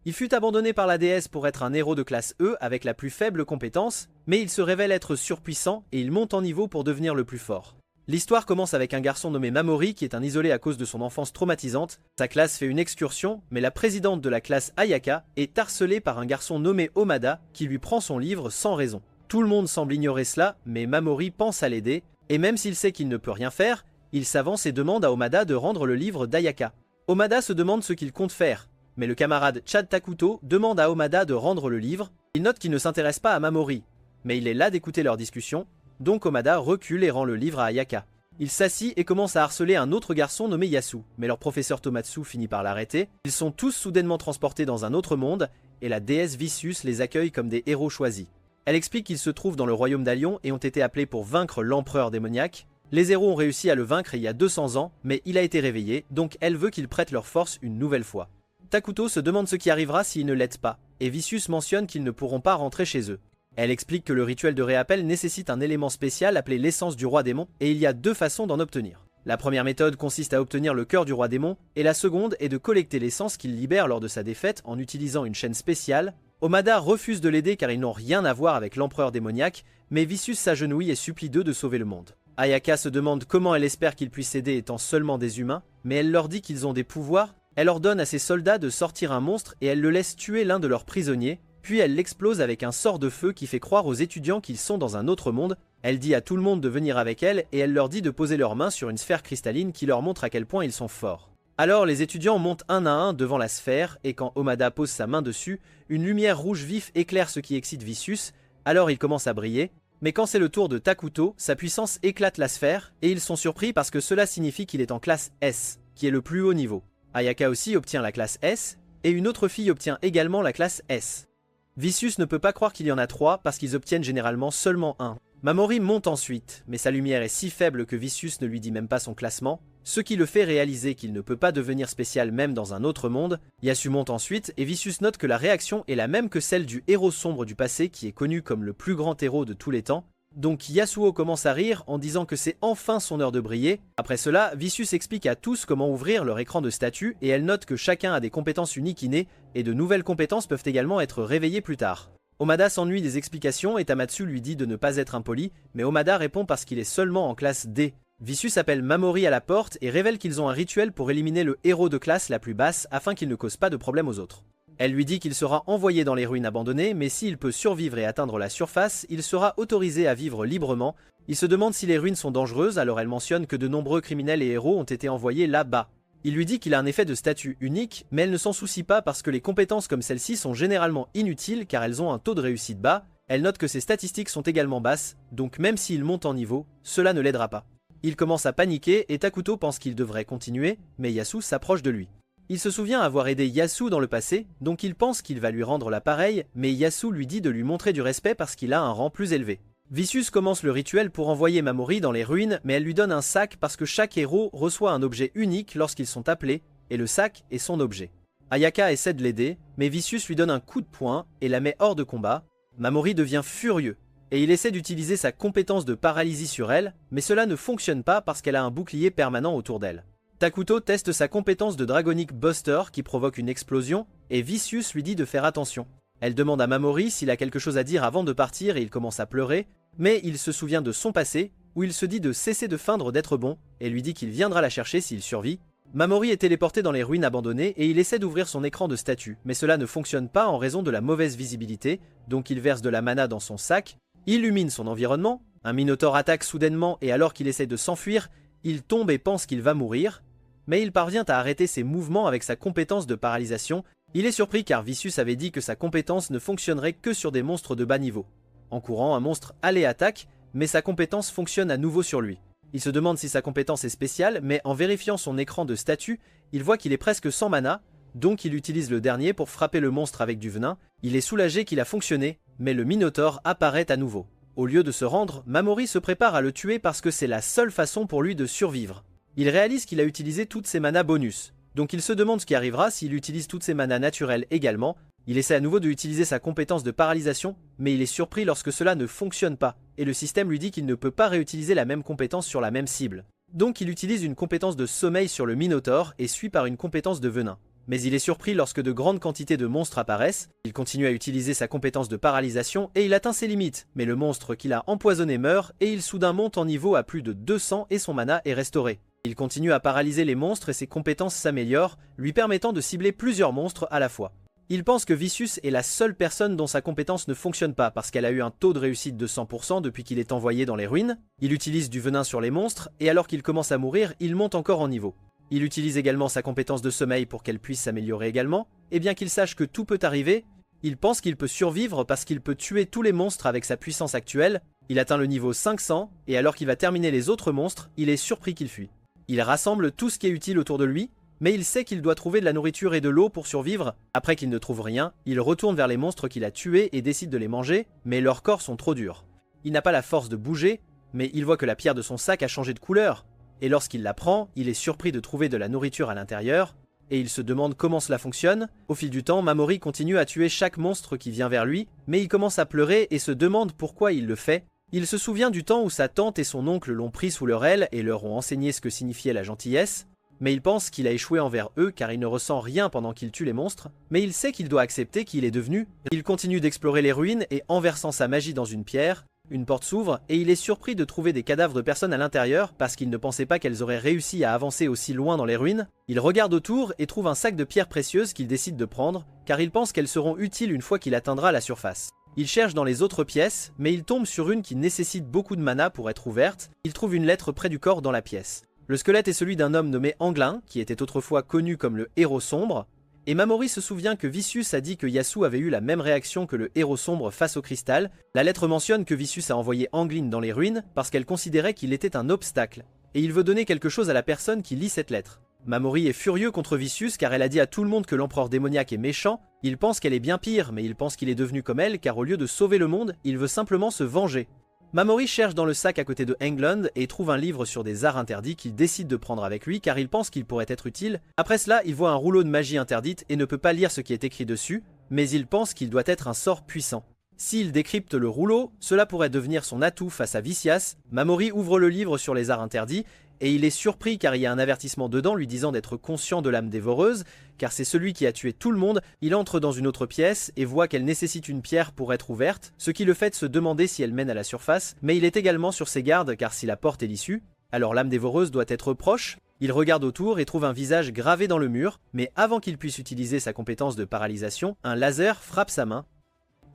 Il fut abandonné par la déesse pour être un héros de classe E avec la plus faible compétence, mais il se révèle être surpuissant et il monte en niveau pour devenir le plus fort. L'histoire commence avec un garçon nommé Mamori qui est un isolé à cause de son enfance traumatisante. Sa classe fait une excursion, mais la présidente de la classe Ayaka est harcelée par un garçon nommé Omada qui lui prend son livre sans raison. Tout le monde semble ignorer cela, mais Mamori pense à l'aider, et même s'il sait qu'il ne peut rien faire, il s'avance et demande à Omada de rendre le livre d'Ayaka. Omada se demande ce qu'il compte faire, mais le camarade Chad Takuto demande à Omada de rendre le livre. Il note qu'il ne s'intéresse pas à Mamori, mais il est là d'écouter leur discussion, donc Omada recule et rend le livre à Ayaka. Il s'assit et commence à harceler un autre garçon nommé Yasu, mais leur professeur Tomatsu finit par l'arrêter. Ils sont tous soudainement transportés dans un autre monde, et la déesse Vicious les accueille comme des héros choisis. Elle explique qu'ils se trouvent dans le royaume d'Alion et ont été appelés pour vaincre l'empereur démoniaque. Les héros ont réussi à le vaincre il y a 200 ans, mais il a été réveillé, donc elle veut qu'ils prêtent leur force une nouvelle fois. Takuto se demande ce qui arrivera s'ils ne l'aident pas, et Vicious mentionne qu'ils ne pourront pas rentrer chez eux. Elle explique que le rituel de réappel nécessite un élément spécial appelé l'essence du roi démon, et il y a 2 façons d'en obtenir. La première méthode consiste à obtenir le cœur du roi démon, et la seconde est de collecter l'essence qu'il libère lors de sa défaite en utilisant une chaîne spéciale. Omada refuse de l'aider car ils n'ont rien à voir avec l'empereur démoniaque, mais Vicious s'agenouille et supplie d'eux de sauver le monde. Ayaka se demande comment elle espère qu'ils puissent aider étant seulement des humains, mais elle leur dit qu'ils ont des pouvoirs. Elle ordonne à ses soldats de sortir un monstre et elle le laisse tuer l'un de leurs prisonniers, puis elle l'explose avec un sort de feu qui fait croire aux étudiants qu'ils sont dans un autre monde. Elle dit à tout le monde de venir avec elle et elle leur dit de poser leurs mains sur une sphère cristalline qui leur montre à quel point ils sont forts. Alors les étudiants montent un à un devant la sphère et quand Omada pose sa main dessus, une lumière rouge vif éclaire ce qui excite Vicious, alors il commence à briller. Mais quand c'est le tour de Takuto, sa puissance éclate la sphère et ils sont surpris parce que cela signifie qu'il est en classe S, qui est le plus haut niveau. Ayaka aussi obtient la classe S et une autre fille obtient également la classe S. Vicious ne peut pas croire qu'il y en a 3 parce qu'ils obtiennent généralement seulement 1. Mamori monte ensuite, mais sa lumière est si faible que Vicious ne lui dit même pas son classement, ce qui le fait réaliser qu'il ne peut pas devenir spécial même dans un autre monde. Yasu monte ensuite et Vicious note que la réaction est la même que celle du héros sombre du passé qui est connu comme le plus grand héros de tous les temps. Donc Yasuo commence à rire en disant que c'est enfin son heure de briller. Après cela, Vicious explique à tous comment ouvrir leur écran de statut et elle note que chacun a des compétences uniques innées et de nouvelles compétences peuvent également être réveillées plus tard. Omada s'ennuie des explications et Tamatsu lui dit de ne pas être impoli, mais Omada répond parce qu'il est seulement en classe D. Vicious appelle Mamori à la porte et révèle qu'ils ont un rituel pour éliminer le héros de classe la plus basse afin qu'il ne cause pas de problème aux autres. Elle lui dit qu'il sera envoyé dans les ruines abandonnées, mais s'il peut survivre et atteindre la surface, il sera autorisé à vivre librement. Il se demande si les ruines sont dangereuses, alors elle mentionne que de nombreux criminels et héros ont été envoyés là-bas. Il lui dit qu'il a un effet de statut unique, mais elle ne s'en soucie pas parce que les compétences comme celle-ci sont généralement inutiles car elles ont un taux de réussite bas. Elle note que ses statistiques sont également basses, donc même s'il monte en niveau, cela ne l'aidera pas. Il commence à paniquer et Takuto pense qu'il devrait continuer, mais Yasu s'approche de lui. Il se souvient avoir aidé Yasu dans le passé, donc il pense qu'il va lui rendre l'appareil, mais Yasu lui dit de lui montrer du respect parce qu'il a un rang plus élevé. Vicious commence le rituel pour envoyer Mamori dans les ruines, mais elle lui donne un sac parce que chaque héros reçoit un objet unique lorsqu'ils sont appelés, et le sac est son objet. Ayaka essaie de l'aider, mais Vicious lui donne un coup de poing et la met hors de combat. Mamori devient furieux, et il essaie d'utiliser sa compétence de paralysie sur elle, mais cela ne fonctionne pas parce qu'elle a un bouclier permanent autour d'elle. Takuto teste sa compétence de Dragonic Buster qui provoque une explosion, et Vicious lui dit de faire attention. Elle demande à Mamori s'il a quelque chose à dire avant de partir et il commence à pleurer, mais il se souvient de son passé, où il se dit de cesser de feindre d'être bon, et lui dit qu'il viendra la chercher s'il survit. Mamori est téléporté dans les ruines abandonnées et il essaie d'ouvrir son écran de statut, mais cela ne fonctionne pas en raison de la mauvaise visibilité, donc il verse de la mana dans son sac, illumine son environnement, un minotaure attaque soudainement et alors qu'il essaie de s'enfuir, il tombe et pense qu'il va mourir, mais il parvient à arrêter ses mouvements avec sa compétence de paralysation. Il est surpris car Vicious avait dit que sa compétence ne fonctionnerait que sur des monstres de bas niveau. En courant, un monstre allait attaque, mais sa compétence fonctionne à nouveau sur lui. Il se demande si sa compétence est spéciale, mais en vérifiant son écran de statut, il voit qu'il est presque sans mana, donc il utilise le dernier pour frapper le monstre avec du venin. Il est soulagé qu'il a fonctionné, mais le Minotaure apparaît à nouveau. Au lieu de se rendre, Mamori se prépare à le tuer parce que c'est la seule façon pour lui de survivre. Il réalise qu'il a utilisé toutes ses manas bonus, donc il se demande ce qui arrivera s'il utilise toutes ses manas naturelles également. Il essaie à nouveau de utiliser sa compétence de paralysation, mais il est surpris lorsque cela ne fonctionne pas, et le système lui dit qu'il ne peut pas réutiliser la même compétence sur la même cible. Donc il utilise une compétence de sommeil sur le Minotaure et suit par une compétence de venin. Mais il est surpris lorsque de grandes quantités de monstres apparaissent, il continue à utiliser sa compétence de paralysation et il atteint ses limites, mais le monstre qu'il a empoisonné meurt et il soudain monte en niveau à plus de 200 et son mana est restauré. Il continue à paralyser les monstres et ses compétences s'améliorent, lui permettant de cibler plusieurs monstres à la fois. Il pense que Vicious est la seule personne dont sa compétence ne fonctionne pas parce qu'elle a eu un taux de réussite de 100% depuis qu'il est envoyé dans les ruines. Il utilise du venin sur les monstres et alors qu'il commence à mourir, il monte encore en niveau. Il utilise également sa compétence de sommeil pour qu'elle puisse s'améliorer également, et bien qu'il sache que tout peut arriver, il pense qu'il peut survivre parce qu'il peut tuer tous les monstres avec sa puissance actuelle. Il atteint le niveau 500, et alors qu'il va terminer les autres monstres, il est surpris qu'il fuit. Il rassemble tout ce qui est utile autour de lui, mais il sait qu'il doit trouver de la nourriture et de l'eau pour survivre. Après qu'il ne trouve rien, il retourne vers les monstres qu'il a tués et décide de les manger, mais leurs corps sont trop durs. Il n'a pas la force de bouger, mais il voit que la pierre de son sac a changé de couleur. Et lorsqu'il la prend, il est surpris de trouver de la nourriture à l'intérieur, et il se demande comment cela fonctionne. Au fil du temps, Mamori continue à tuer chaque monstre qui vient vers lui, mais il commence à pleurer et se demande pourquoi il le fait. Il se souvient du temps où sa tante et son oncle l'ont pris sous leur aile et leur ont enseigné ce que signifiait la gentillesse, mais il pense qu'il a échoué envers eux car il ne ressent rien pendant qu'il tue les monstres, mais il sait qu'il doit accepter qui il est devenu. Il continue d'explorer les ruines et en versant sa magie dans une pierre, une porte s'ouvre et il est surpris de trouver des cadavres de personnes à l'intérieur parce qu'il ne pensait pas qu'elles auraient réussi à avancer aussi loin dans les ruines. Il regarde autour et trouve un sac de pierres précieuses qu'il décide de prendre car il pense qu'elles seront utiles une fois qu'il atteindra la surface. Il cherche dans les autres pièces, mais il tombe sur une qui nécessite beaucoup de mana pour être ouverte. Il trouve une lettre près du corps dans la pièce. Le squelette est celui d'un homme nommé Anglin, qui était autrefois connu comme le héros sombre, et Mamori se souvient que Vicious a dit que Yasuo avait eu la même réaction que le héros sombre face au cristal. La lettre mentionne que Vicious a envoyé Anglin dans les ruines parce qu'elle considérait qu'il était un obstacle, et il veut donner quelque chose à la personne qui lit cette lettre. Mamori est furieux contre Vicious car elle a dit à tout le monde que l'empereur démoniaque est méchant. Il pense qu'elle est bien pire, mais il pense qu'il est devenu comme elle car au lieu de sauver le monde, il veut simplement se venger. Mamori cherche dans le sac à côté de England et trouve un livre sur des arts interdits qu'il décide de prendre avec lui car il pense qu'il pourrait être utile. Après cela, il voit un rouleau de magie interdite et ne peut pas lire ce qui est écrit dessus, mais il pense qu'il doit être un sort puissant. S'il décrypte le rouleau, cela pourrait devenir son atout face à Vicious. Mamori ouvre le livre sur les arts interdits et il est surpris car il y a un avertissement dedans lui disant d'être conscient de l'âme dévoreuse, car c'est celui qui a tué tout le monde. Il entre dans une autre pièce et voit qu'elle nécessite une pierre pour être ouverte, ce qui le fait se demander si elle mène à la surface, mais il est également sur ses gardes car si la porte est l'issue, alors l'âme dévoreuse doit être proche. Il regarde autour et trouve un visage gravé dans le mur, mais avant qu'il puisse utiliser sa compétence de paralysation, un laser frappe sa main.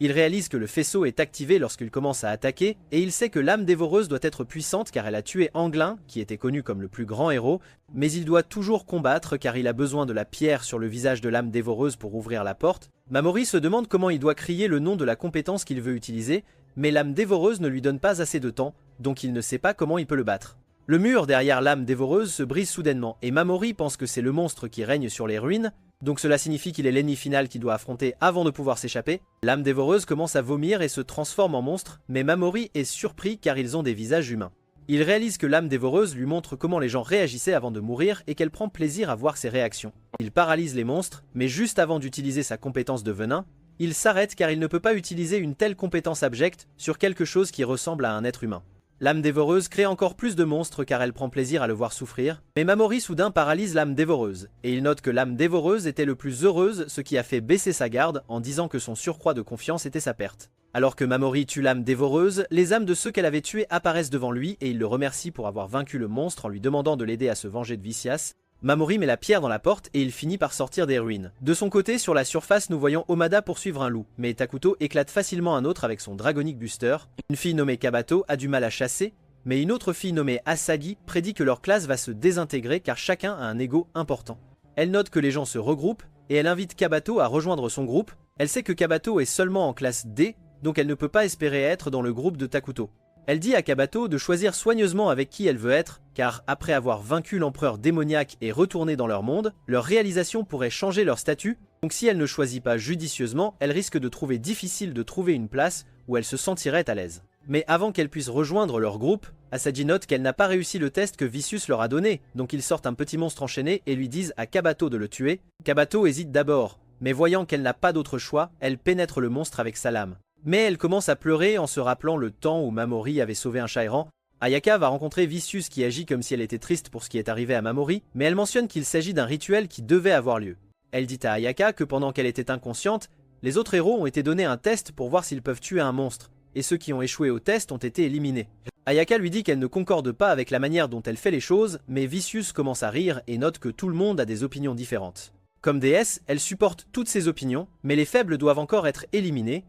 Il réalise que le faisceau est activé lorsqu'il commence à attaquer, et il sait que l'âme dévoreuse doit être puissante car elle a tué Anglin, qui était connu comme le plus grand héros, mais il doit toujours combattre car il a besoin de la pierre sur le visage de l'âme dévoreuse pour ouvrir la porte. Mamori se demande comment il doit crier le nom de la compétence qu'il veut utiliser, mais l'âme dévoreuse ne lui donne pas assez de temps, donc il ne sait pas comment il peut le battre. Le mur derrière l'âme dévoreuse se brise soudainement, et Mamori pense que c'est le monstre qui règne sur les ruines, donc cela signifie qu'il est l'ennemi final qu'il doit affronter avant de pouvoir s'échapper. L'âme dévoreuse commence à vomir et se transforme en monstre, mais Mamori est surpris car ils ont des visages humains. Il réalise que l'âme dévoreuse lui montre comment les gens réagissaient avant de mourir et qu'elle prend plaisir à voir ses réactions. Il paralyse les monstres, mais juste avant d'utiliser sa compétence de venin, il s'arrête car il ne peut pas utiliser une telle compétence abjecte sur quelque chose qui ressemble à un être humain. L'âme dévoreuse crée encore plus de monstres car elle prend plaisir à le voir souffrir, mais Mamori soudain paralyse l'âme dévoreuse, et il note que l'âme dévoreuse était le plus heureuse, ce qui a fait baisser sa garde en disant que son surcroît de confiance était sa perte. Alors que Mamori tue l'âme dévoreuse, les âmes de ceux qu'elle avait tués apparaissent devant lui et il le remercie pour avoir vaincu le monstre en lui demandant de l'aider à se venger de Vicious. Mamori met la pierre dans la porte et il finit par sortir des ruines. De son côté, sur la surface, nous voyons Omada poursuivre un loup, mais Takuto éclate facilement un autre avec son Dragonic Buster. Une fille nommée Kabato a du mal à chasser, mais une autre fille nommée Asagi prédit que leur classe va se désintégrer car chacun a un ego important. Elle note que les gens se regroupent et elle invite Kabato à rejoindre son groupe. Elle sait que Kabato est seulement en classe D, donc elle ne peut pas espérer être dans le groupe de Takuto. Elle dit à Kabato de choisir soigneusement avec qui elle veut être, car après avoir vaincu l'empereur démoniaque et retourné dans leur monde, leur réalisation pourrait changer leur statut, donc si elle ne choisit pas judicieusement, elle risque de trouver difficile de trouver une place où elle se sentirait à l'aise. Mais avant qu'elle puisse rejoindre leur groupe, Asagi note qu'elle n'a pas réussi le test que Vicious leur a donné, donc ils sortent un petit monstre enchaîné et lui disent à Kabato de le tuer. Kabato hésite d'abord, mais voyant qu'elle n'a pas d'autre choix, elle pénètre le monstre avec sa lame. Mais elle commence à pleurer en se rappelant le temps où Mamori avait sauvé un chat errant. Ayaka va rencontrer Vicious qui agit comme si elle était triste pour ce qui est arrivé à Mamori, mais elle mentionne qu'il s'agit d'un rituel qui devait avoir lieu. Elle dit à Ayaka que pendant qu'elle était inconsciente, les autres héros ont été donnés un test pour voir s'ils peuvent tuer un monstre, et ceux qui ont échoué au test ont été éliminés. Ayaka lui dit qu'elle ne concorde pas avec la manière dont elle fait les choses, mais Vicious commence à rire et note que tout le monde a des opinions différentes. Comme déesse, elle supporte toutes ses opinions, mais les faibles doivent encore être éliminés.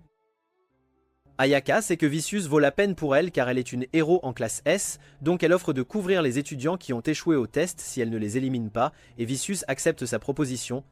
Ayaka sait que Vicious vaut la peine pour elle car elle est une héros en classe S, donc elle offre de couvrir les étudiants qui ont échoué au test si elle ne les élimine pas, et Vicious accepte sa proposition.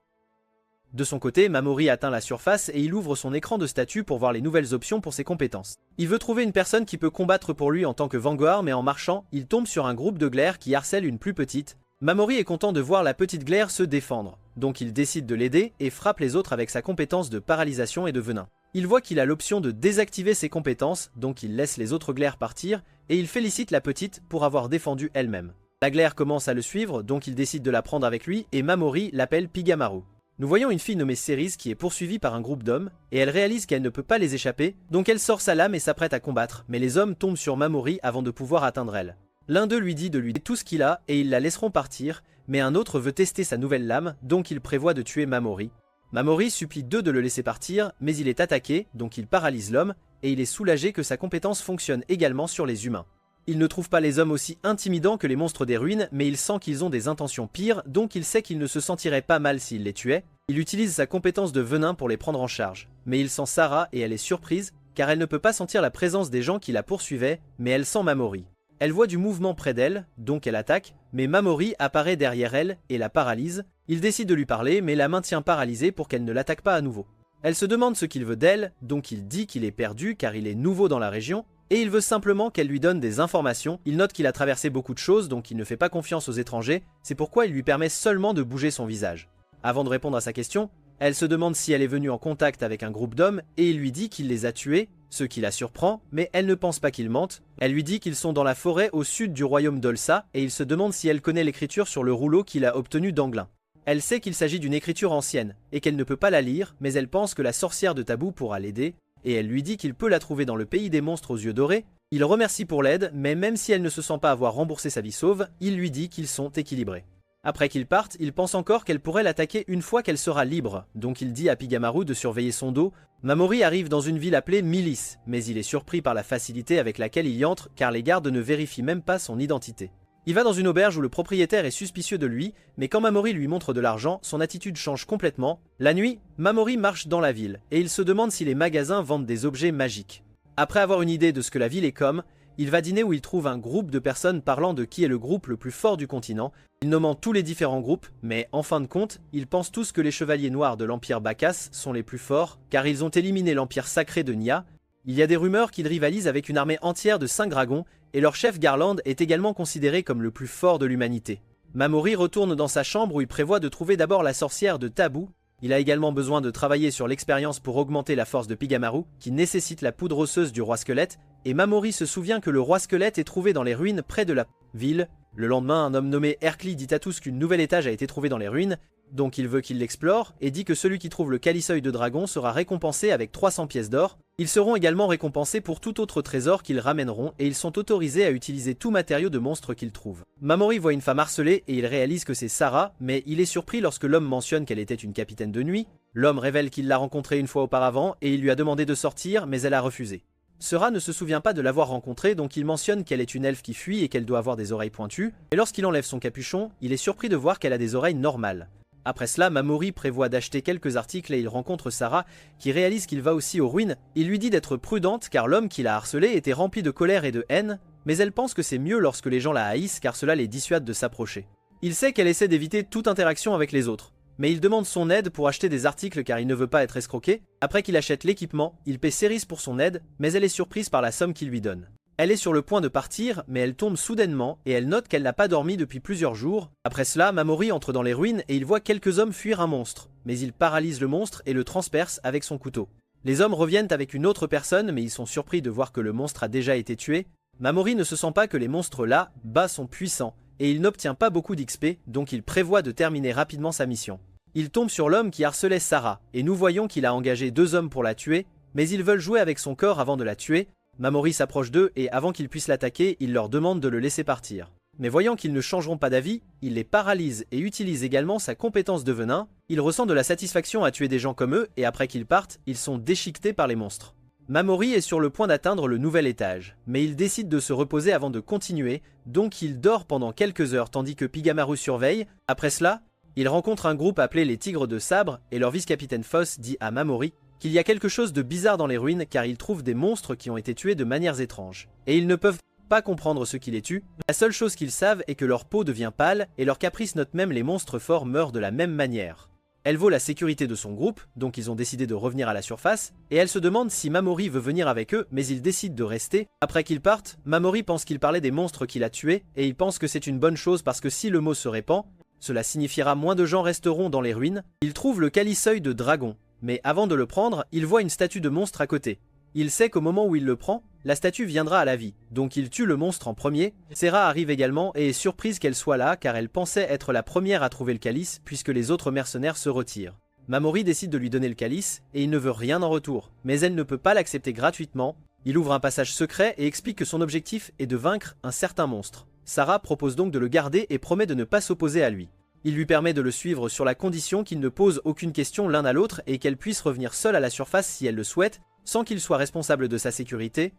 De son côté, Mamori atteint la surface et il ouvre son écran de statut pour voir les nouvelles options pour ses compétences. Il veut trouver une personne qui peut combattre pour lui en tant que Vanguard, mais en marchant, il tombe sur un groupe de glaires qui harcèle une plus petite. Mamori est content de voir la petite glaire se défendre, donc il décide de l'aider et frappe les autres avec sa compétence de paralysation et de venin. Il voit qu'il a l'option de désactiver ses compétences, donc il laisse les autres glaires partir, et il félicite la petite pour avoir défendu elle-même. La glaire commence à le suivre, donc il décide de la prendre avec lui, et Mamori l'appelle Pigamaru. Nous voyons une fille nommée Cerise qui est poursuivie par un groupe d'hommes, et elle réalise qu'elle ne peut pas les échapper, donc elle sort sa lame et s'apprête à combattre, mais les hommes tombent sur Mamori avant de pouvoir atteindre elle. L'un d'eux lui dit de lui donner tout ce qu'il a, et ils la laisseront partir, mais un autre veut tester sa nouvelle lame, donc il prévoit de tuer Mamori. Mamori supplie d'eux de le laisser partir, mais il est attaqué, donc il paralyse l'homme, et il est soulagé que sa compétence fonctionne également sur les humains. Il ne trouve pas les hommes aussi intimidants que les monstres des ruines, mais il sent qu'ils ont des intentions pires, donc il sait qu'il ne se sentirait pas mal s'il les tuait. Il utilise sa compétence de venin pour les prendre en charge. Mais il sent Sarah et elle est surprise, car elle ne peut pas sentir la présence des gens qui la poursuivaient, mais elle sent Mamori. Elle voit du mouvement près d'elle, donc elle attaque, mais Mamori apparaît derrière elle et la paralyse. Il décide de lui parler, mais la maintient paralysée pour qu'elle ne l'attaque pas à nouveau. Elle se demande ce qu'il veut d'elle, donc il dit qu'il est perdu car il est nouveau dans la région, et il veut simplement qu'elle lui donne des informations. Il note qu'il a traversé beaucoup de choses, donc il ne fait pas confiance aux étrangers, c'est pourquoi il lui permet seulement de bouger son visage. Avant de répondre à sa question, elle se demande si elle est venue en contact avec un groupe d'hommes, et il lui dit qu'il les a tués, ce qui la surprend, mais elle ne pense pas qu'il mente. Elle lui dit qu'ils sont dans la forêt au sud du royaume d'Olsa, et il se demande si elle connaît l'écriture sur le rouleau qu'il a obtenu d'Anglin. Elle sait qu'il s'agit d'une écriture ancienne, et qu'elle ne peut pas la lire, mais elle pense que la sorcière de Tabou pourra l'aider, et elle lui dit qu'il peut la trouver dans le pays des monstres aux yeux dorés. Il remercie pour l'aide, mais même si elle ne se sent pas avoir remboursé sa vie sauve, il lui dit qu'ils sont équilibrés. Après qu'ils partent, il pense encore qu'elle pourrait l'attaquer une fois qu'elle sera libre, donc il dit à Pigamaru de surveiller son dos. Mamori arrive dans une ville appelée Milice, mais il est surpris par la facilité avec laquelle il y entre car les gardes ne vérifient même pas son identité. Il va dans une auberge où le propriétaire est suspicieux de lui, mais quand Mamori lui montre de l'argent, son attitude change complètement. La nuit, Mamori marche dans la ville, et il se demande si les magasins vendent des objets magiques. Après avoir une idée de ce que la ville est comme, il va dîner où il trouve un groupe de personnes parlant de qui est le groupe le plus fort du continent. Il nomme tous les différents groupes, mais en fin de compte, ils pensent tous que les chevaliers noirs de l'Empire Bacchus sont les plus forts, car ils ont éliminé l'Empire sacré de Nia. Il y a des rumeurs qu'ils rivalisent avec une armée entière de 5 dragons, et leur chef Garland est également considéré comme le plus fort de l'humanité. Mamori retourne dans sa chambre où il prévoit de trouver d'abord la sorcière de Tabou. Il a également besoin de travailler sur l'expérience pour augmenter la force de Pigamaru, qui nécessite la poudre osseuse du roi squelette, et Mamori se souvient que le roi squelette est trouvé dans les ruines près de la ville. Le lendemain, un homme nommé Hercli dit à tous qu'une nouvelle étage a été trouvé dans les ruines, donc il veut qu'il l'explore, et dit que celui qui trouve le caliseuil de dragon sera récompensé avec 300 pièces d'or. Ils seront également récompensés pour tout autre trésor qu'ils ramèneront, et ils sont autorisés à utiliser tout matériau de monstre qu'ils trouvent. Mamori voit une femme harcelée, et il réalise que c'est Sarah, mais il est surpris lorsque l'homme mentionne qu'elle était une capitaine de nuit. L'homme révèle qu'il l'a rencontrée une fois auparavant, et il lui a demandé de sortir, mais elle a refusé. Sera ne se souvient pas de l'avoir rencontrée, donc il mentionne qu'elle est une elfe qui fuit et qu'elle doit avoir des oreilles pointues, et lorsqu'il enlève son capuchon, il est surpris de voir qu'elle a des oreilles normales. Après cela, Mamori prévoit d'acheter quelques articles et il rencontre Sarah, qui réalise qu'il va aussi aux ruines. Il lui dit d'être prudente car l'homme qui l'a harcelée était rempli de colère et de haine, mais elle pense que c'est mieux lorsque les gens la haïssent car cela les dissuade de s'approcher. Il sait qu'elle essaie d'éviter toute interaction avec les autres, mais il demande son aide pour acheter des articles car il ne veut pas être escroqué. Après qu'il achète l'équipement, il paie Cerise pour son aide, mais elle est surprise par la somme qu'il lui donne. Elle est sur le point de partir, mais elle tombe soudainement et elle note qu'elle n'a pas dormi depuis plusieurs jours. Après cela, Mamori entre dans les ruines et il voit quelques hommes fuir un monstre, mais il paralyse le monstre et le transperce avec son couteau. Les hommes reviennent avec une autre personne, mais ils sont surpris de voir que le monstre a déjà été tué. Mamori ne se sent pas que les monstres là, bas, sont puissants, et il n'obtient pas beaucoup d'XP, donc il prévoit de terminer rapidement sa mission. Il tombe sur l'homme qui harcelait Sarah, et nous voyons qu'il a engagé 2 hommes pour la tuer, mais ils veulent jouer avec son corps avant de la tuer. Mamori s'approche d'eux et avant qu'ils puissent l'attaquer, il leur demande de le laisser partir. mais voyant qu'ils ne changeront pas d'avis, il les paralyse et utilise également sa compétence de venin. Il ressent de la satisfaction à tuer des gens comme eux et après qu'ils partent, ils sont déchiquetés par les monstres. Mamori est sur le point d'atteindre le nouvel étage, mais il décide de se reposer avant de continuer, donc il dort pendant quelques heures tandis que Pigamaru surveille. Après cela, il rencontre un groupe appelé les Tigres de Sabre et leur vice-capitaine Foss dit à Mamori qu'il y a quelque chose de bizarre dans les ruines car ils trouvent des monstres qui ont été tués de manières étranges. Et ils ne peuvent pas comprendre ce qui les tue. La seule chose qu'ils savent est que leur peau devient pâle et leur caprice note même les monstres forts meurent de la même manière. Elle vaut la sécurité de son groupe, donc ils ont décidé de revenir à la surface, et elle se demande si Mamori veut venir avec eux, mais il décide de rester. Après qu'ils partent, Mamori pense qu'il parlait des monstres qu'il a tués, et il pense que c'est une bonne chose parce que si le mot se répand, cela signifiera moins de gens resteront dans les ruines. Il trouve le calice œil de dragon, mais avant de le prendre, il voit une statue de monstre à côté. Il sait qu'au moment où il le prend, la statue viendra à la vie, donc il tue le monstre en premier. Sera arrive également et est surprise qu'elle soit là car elle pensait être la première à trouver le calice puisque les autres mercenaires se retirent. Mamori décide de lui donner le calice et il ne veut rien en retour, mais elle ne peut pas l'accepter gratuitement. Il ouvre un passage secret et explique que son objectif est de vaincre un certain monstre. Sarah propose donc de le garder et promet de ne pas s'opposer à lui. Il lui permet de le suivre sur la condition qu'ils ne posent aucune question l'un à l'autre et qu'elle puisse revenir seule à la surface si elle le souhaite, sans qu'il soit responsable de sa sécurité.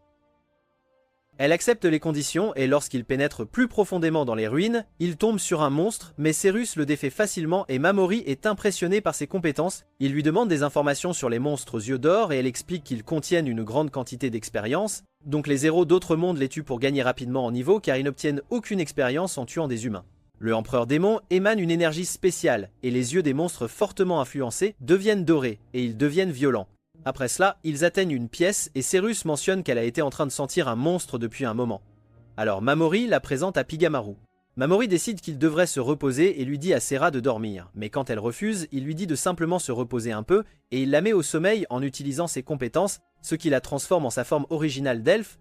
Elle accepte les conditions et lorsqu'il pénètre plus profondément dans les ruines, il tombe sur un monstre, mais Cyrus le défait facilement et Mamori est impressionné par ses compétences. Il lui demande des informations sur les monstres aux yeux d'or et elle explique qu'ils contiennent une grande quantité d'expérience, donc les héros d'autres mondes les tuent pour gagner rapidement en niveau car ils n'obtiennent aucune expérience en tuant des humains. Le empereur démon émane une énergie spéciale et les yeux des monstres fortement influencés deviennent dorés et ils deviennent violents. Après cela, ils atteignent une pièce et Cyrus mentionne qu'elle a été en train de sentir un monstre depuis un moment. Alors Mamori la présente à Pigamaru. Mamori décide qu'il devrait se reposer et lui dit à Serra de dormir, mais quand elle refuse, il lui dit de simplement se reposer un peu et il la met au sommeil en utilisant ses compétences, ce qui la transforme en sa forme originale d'elfe.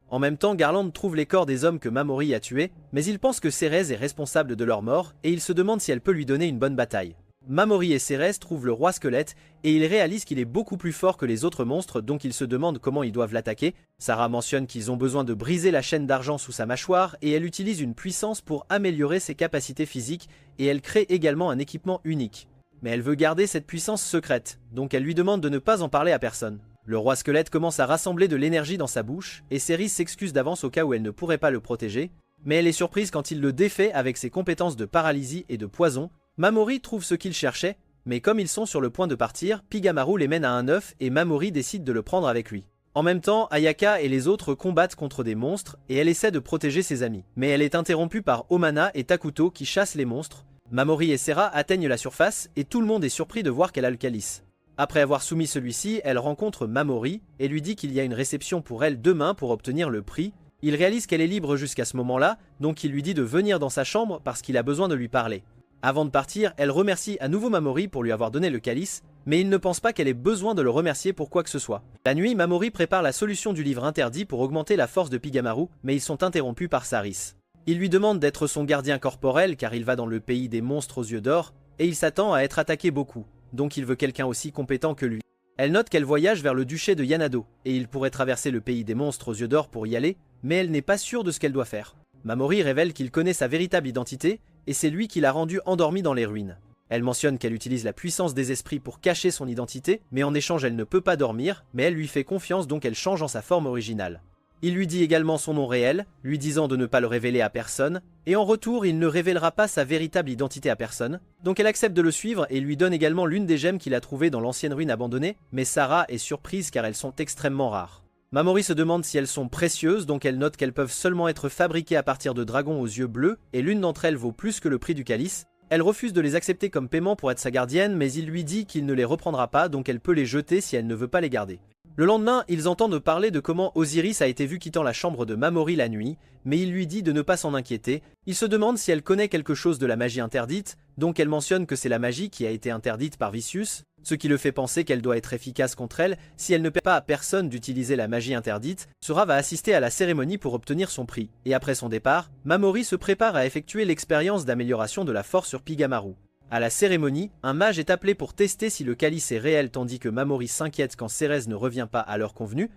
En même temps, Garland trouve les corps des hommes que Mamori a tués, mais il pense que Cérès est responsable de leur mort et il se demande si elle peut lui donner une bonne bataille. Mamori et Cérès trouvent le roi squelette et ils réalisent qu'il est beaucoup plus fort que les autres monstres donc ils se demandent comment ils doivent l'attaquer. Sarah mentionne qu'ils ont besoin de briser la chaîne d'argent sous sa mâchoire et elle utilise une puissance pour améliorer ses capacités physiques et elle crée également un équipement unique. Mais elle veut garder cette puissance secrète, donc elle lui demande de ne pas en parler à personne. Le roi squelette commence à rassembler de l'énergie dans sa bouche et Céris s'excuse d'avance au cas où elle ne pourrait pas le protéger, mais elle est surprise quand il le défait avec ses compétences de paralysie et de poison. Mamori trouve ce qu'il cherchait, mais comme ils sont sur le point de partir, Pigamaru les mène à un œuf et Mamori décide de le prendre avec lui. En même temps, Ayaka et les autres combattent contre des monstres et elle essaie de protéger ses amis. Mais elle est interrompue par Omana et Takuto qui chassent les monstres. Mamori et Serra atteignent la surface et tout le monde est surpris de voir qu'elle a le calice. Après avoir soumis celui-ci, elle rencontre Mamori et lui dit qu'il y a une réception pour elle demain pour obtenir le prix. Il réalise qu'elle est libre jusqu'à ce moment-là, donc il lui dit de venir dans sa chambre parce qu'il a besoin de lui parler. Avant de partir, elle remercie à nouveau Mamori pour lui avoir donné le calice, mais il ne pense pas qu'elle ait besoin de le remercier pour quoi que ce soit. La nuit, Mamori prépare la solution du livre interdit pour augmenter la force de Pigamaru, mais ils sont interrompus par Saris. Il lui demande d'être son gardien corporel car il va dans le pays des monstres aux yeux d'or, et il s'attend à être attaqué beaucoup, donc il veut quelqu'un aussi compétent que lui. Elle note qu'elle voyage vers le duché de Yanado, et il pourrait traverser le pays des monstres aux yeux d'or pour y aller, mais elle n'est pas sûre de ce qu'elle doit faire. Mamori révèle qu'il connaît sa véritable identité, et c'est lui qui l'a rendue endormie dans les ruines. Elle mentionne qu'elle utilise la puissance des esprits pour cacher son identité, mais en échange elle ne peut pas dormir, mais elle lui fait confiance donc elle change en sa forme originale. Il lui dit également son nom réel, lui disant de ne pas le révéler à personne, et en retour il ne révélera pas sa véritable identité à personne, donc elle accepte de le suivre et lui donne également l'une des gemmes qu'il a trouvées dans l'ancienne ruine abandonnée, mais Sarah est surprise car elles sont extrêmement rares. Mamori se demande si elles sont précieuses, donc elle note qu'elles peuvent seulement être fabriquées à partir de dragons aux yeux bleus, et l'une d'entre elles vaut plus que le prix du calice. Elle refuse de les accepter comme paiement pour être sa gardienne, mais il lui dit qu'il ne les reprendra pas, donc elle peut les jeter si elle ne veut pas les garder. Le lendemain, ils entendent parler de comment Osiris a été vu quittant la chambre de Mamori la nuit, mais il lui dit de ne pas s'en inquiéter. Il se demande si elle connaît quelque chose de la magie interdite, donc elle mentionne que c'est la magie qui a été interdite par Vicious, ce qui le fait penser qu'elle doit être efficace contre elle. Si elle ne permet pas à personne d'utiliser la magie interdite, Sora va assister à la cérémonie pour obtenir son prix. Et après son départ, Mamori se prépare à effectuer l'expérience d'amélioration de la force sur Pigamaru. À la cérémonie, un mage est appelé pour tester si le calice est réel tandis que Mamori s'inquiète quand Cérès ne revient pas à l'heure convenue.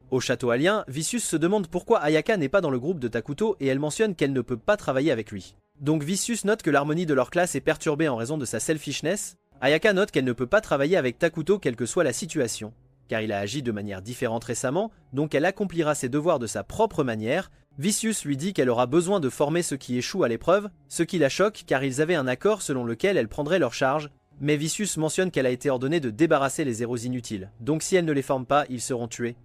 Au château alien, Vicious se demande pourquoi Ayaka n'est pas dans le groupe de Takuto et elle mentionne qu'elle ne peut pas travailler avec lui. Donc Vicious note que l'harmonie de leur classe est perturbée en raison de sa selfishness. Ayaka note qu'elle ne peut pas travailler avec Takuto quelle que soit la situation, car il a agi de manière différente récemment, donc elle accomplira ses devoirs de sa propre manière. Vicious lui dit qu'elle aura besoin de former ceux qui échouent à l'épreuve, ce qui la choque car ils avaient un accord selon lequel elle prendrait leur charge, mais Vicious mentionne qu'elle a été ordonnée de débarrasser les zéros inutiles, donc si elle ne les forme pas, ils seront tués.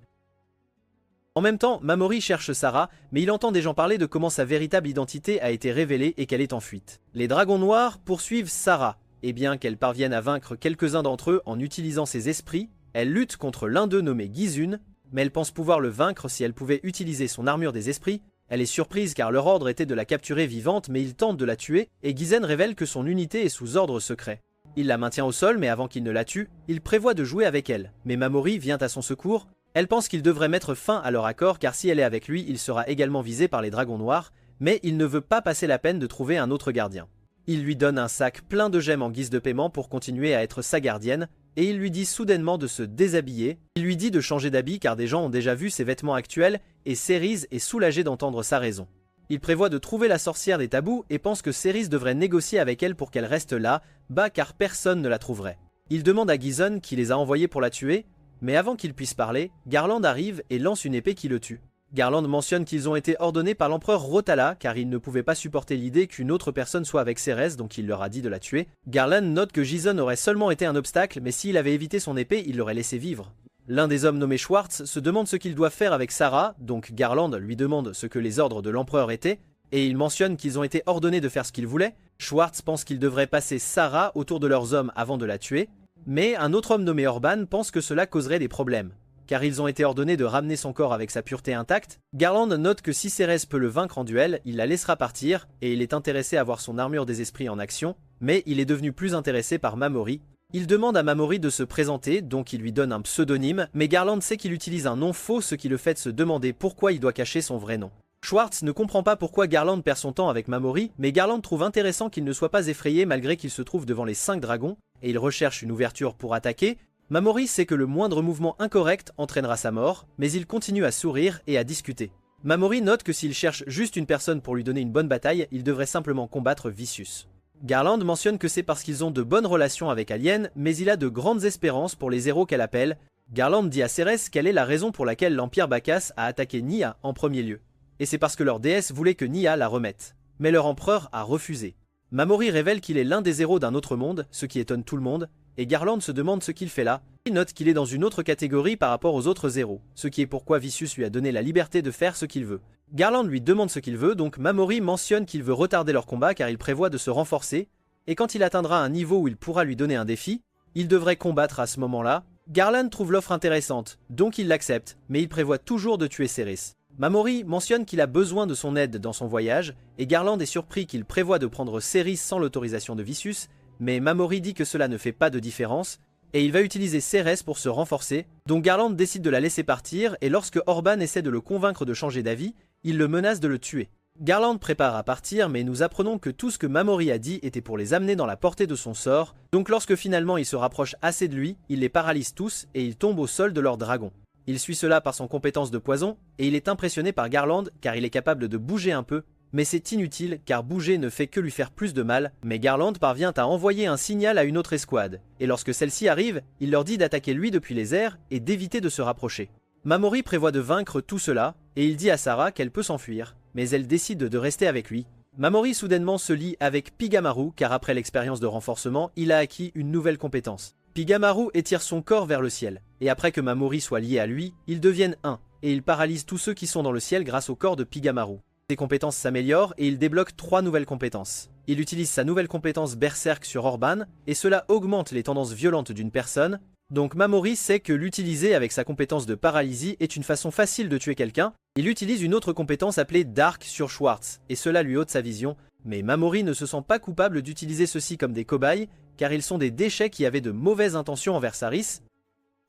En même temps, Mamori cherche Sarah, mais il entend des gens parler de comment sa véritable identité a été révélée et qu'elle est en fuite. Les dragons noirs poursuivent Sarah, et bien qu'elle parvienne à vaincre quelques-uns d'entre eux en utilisant ses esprits, elle lutte contre l'un d'eux nommé Gizun, mais elle pense pouvoir le vaincre si elle pouvait utiliser son armure des esprits. Elle est surprise car leur ordre était de la capturer vivante, mais il tente de la tuer, et Gizun révèle que son unité est sous ordre secret. Il la maintient au sol, mais avant qu'il ne la tue, il prévoit de jouer avec elle, mais Mamori vient à son secours. Elle pense qu'il devrait mettre fin à leur accord car si elle est avec lui, il sera également visé par les dragons noirs, mais il ne veut pas passer la peine de trouver un autre gardien. Il lui donne un sac plein de gemmes en guise de paiement pour continuer à être sa gardienne, et il lui dit soudainement de se déshabiller. Il lui dit de changer d'habit car des gens ont déjà vu ses vêtements actuels, et Cerise est soulagée d'entendre sa raison. Il prévoit de trouver la sorcière des tabous et pense que Cerise devrait négocier avec elle pour qu'elle reste là, bas car personne ne la trouverait. Il demande à Gizun qui les a envoyés pour la tuer, mais avant qu'il puisse parler, Garland arrive et lance une épée qui le tue. Garland mentionne qu'ils ont été ordonnés par l'empereur Rotala car il ne pouvait pas supporter l'idée qu'une autre personne soit avec Ceres, donc il leur a dit de la tuer. Garland note que Gizun aurait seulement été un obstacle, mais s'il avait évité son épée, il l'aurait laissé vivre. L'un des hommes nommé Schwartz se demande ce qu'il doit faire avec Sarah, donc Garland lui demande ce que les ordres de l'empereur étaient, et il mentionne qu'ils ont été ordonnés de faire ce qu'ils voulaient. Schwartz pense qu'ils devraient passer Sarah autour de leurs hommes avant de la tuer, mais un autre homme nommé Orban pense que cela causerait des problèmes, car ils ont été ordonnés de ramener son corps avec sa pureté intacte. Garland note que si Ceres peut le vaincre en duel, il la laissera partir, et il est intéressé à voir son armure des esprits en action, mais il est devenu plus intéressé par Mamori. Il demande à Mamori de se présenter, donc il lui donne un pseudonyme, mais Garland sait qu'il utilise un nom faux, ce qui le fait se demander pourquoi il doit cacher son vrai nom. Schwartz ne comprend pas pourquoi Garland perd son temps avec Mamori, mais Garland trouve intéressant qu'il ne soit pas effrayé malgré qu'il se trouve devant les 5 dragons, et il recherche une ouverture pour attaquer. Mamori sait que le moindre mouvement incorrect entraînera sa mort, mais il continue à sourire et à discuter. Mamori note que s'il cherche juste une personne pour lui donner une bonne bataille, il devrait simplement combattre Vicious. Garland mentionne que c'est parce qu'ils ont de bonnes relations avec Alien, mais il a de grandes espérances pour les héros qu'elle appelle. Garland dit à Ceres quelle est la raison pour laquelle l'Empire Bacchus a attaqué Nia en premier lieu. Et c'est parce que leur déesse voulait que Nia la remette. Mais leur empereur a refusé. Mamori révèle qu'il est l'un des héros d'un autre monde, ce qui étonne tout le monde, et Garland se demande ce qu'il fait là. Il note qu'il est dans une autre catégorie par rapport aux autres héros, ce qui est pourquoi Vicious lui a donné la liberté de faire ce qu'il veut. Garland lui demande ce qu'il veut, donc Mamori mentionne qu'il veut retarder leur combat car il prévoit de se renforcer, et quand il atteindra un niveau où il pourra lui donner un défi, il devrait combattre à ce moment-là. Garland trouve l'offre intéressante, donc il l'accepte, mais il prévoit toujours de tuer Ceres. Mamori mentionne qu'il a besoin de son aide dans son voyage, et Garland est surpris qu'il prévoit de prendre Ceres sans l'autorisation de Vicious, mais Mamori dit que cela ne fait pas de différence, et il va utiliser Ceres pour se renforcer, donc Garland décide de la laisser partir, et lorsque Orban essaie de le convaincre de changer d'avis, il le menace de le tuer. Garland prépare à partir, mais nous apprenons que tout ce que Mamori a dit était pour les amener dans la portée de son sort, donc lorsque finalement il se rapproche assez de lui, il les paralyse tous, et ils tombent au sol de leur dragon. Il suit cela par son compétence de poison, et il est impressionné par Garland car il est capable de bouger un peu, mais c'est inutile car bouger ne fait que lui faire plus de mal, mais Garland parvient à envoyer un signal à une autre escouade, et lorsque celle-ci arrive, il leur dit d'attaquer lui depuis les airs et d'éviter de se rapprocher. Mamori prévoit de vaincre tout cela, et il dit à Sarah qu'elle peut s'enfuir, mais elle décide de rester avec lui. Mamori soudainement se lie avec Pigamaru car après l'expérience de renforcement, il a acquis une nouvelle compétence. Pigamaru étire son corps vers le ciel, et après que Mamori soit lié à lui, ils deviennent un, et il paralyse tous ceux qui sont dans le ciel grâce au corps de Pigamaru. Ses compétences s'améliorent et il débloque 3 nouvelles compétences. Il utilise sa nouvelle compétence Berserk sur Orban, et cela augmente les tendances violentes d'une personne, donc Mamori sait que l'utiliser avec sa compétence de paralysie est une façon facile de tuer quelqu'un. Il utilise une autre compétence appelée Dark sur Schwartz, et cela lui ôte sa vision, mais Mamori ne se sent pas coupable d'utiliser ceux-ci comme des cobayes, car ils sont des déchets qui avaient de mauvaises intentions envers Saris.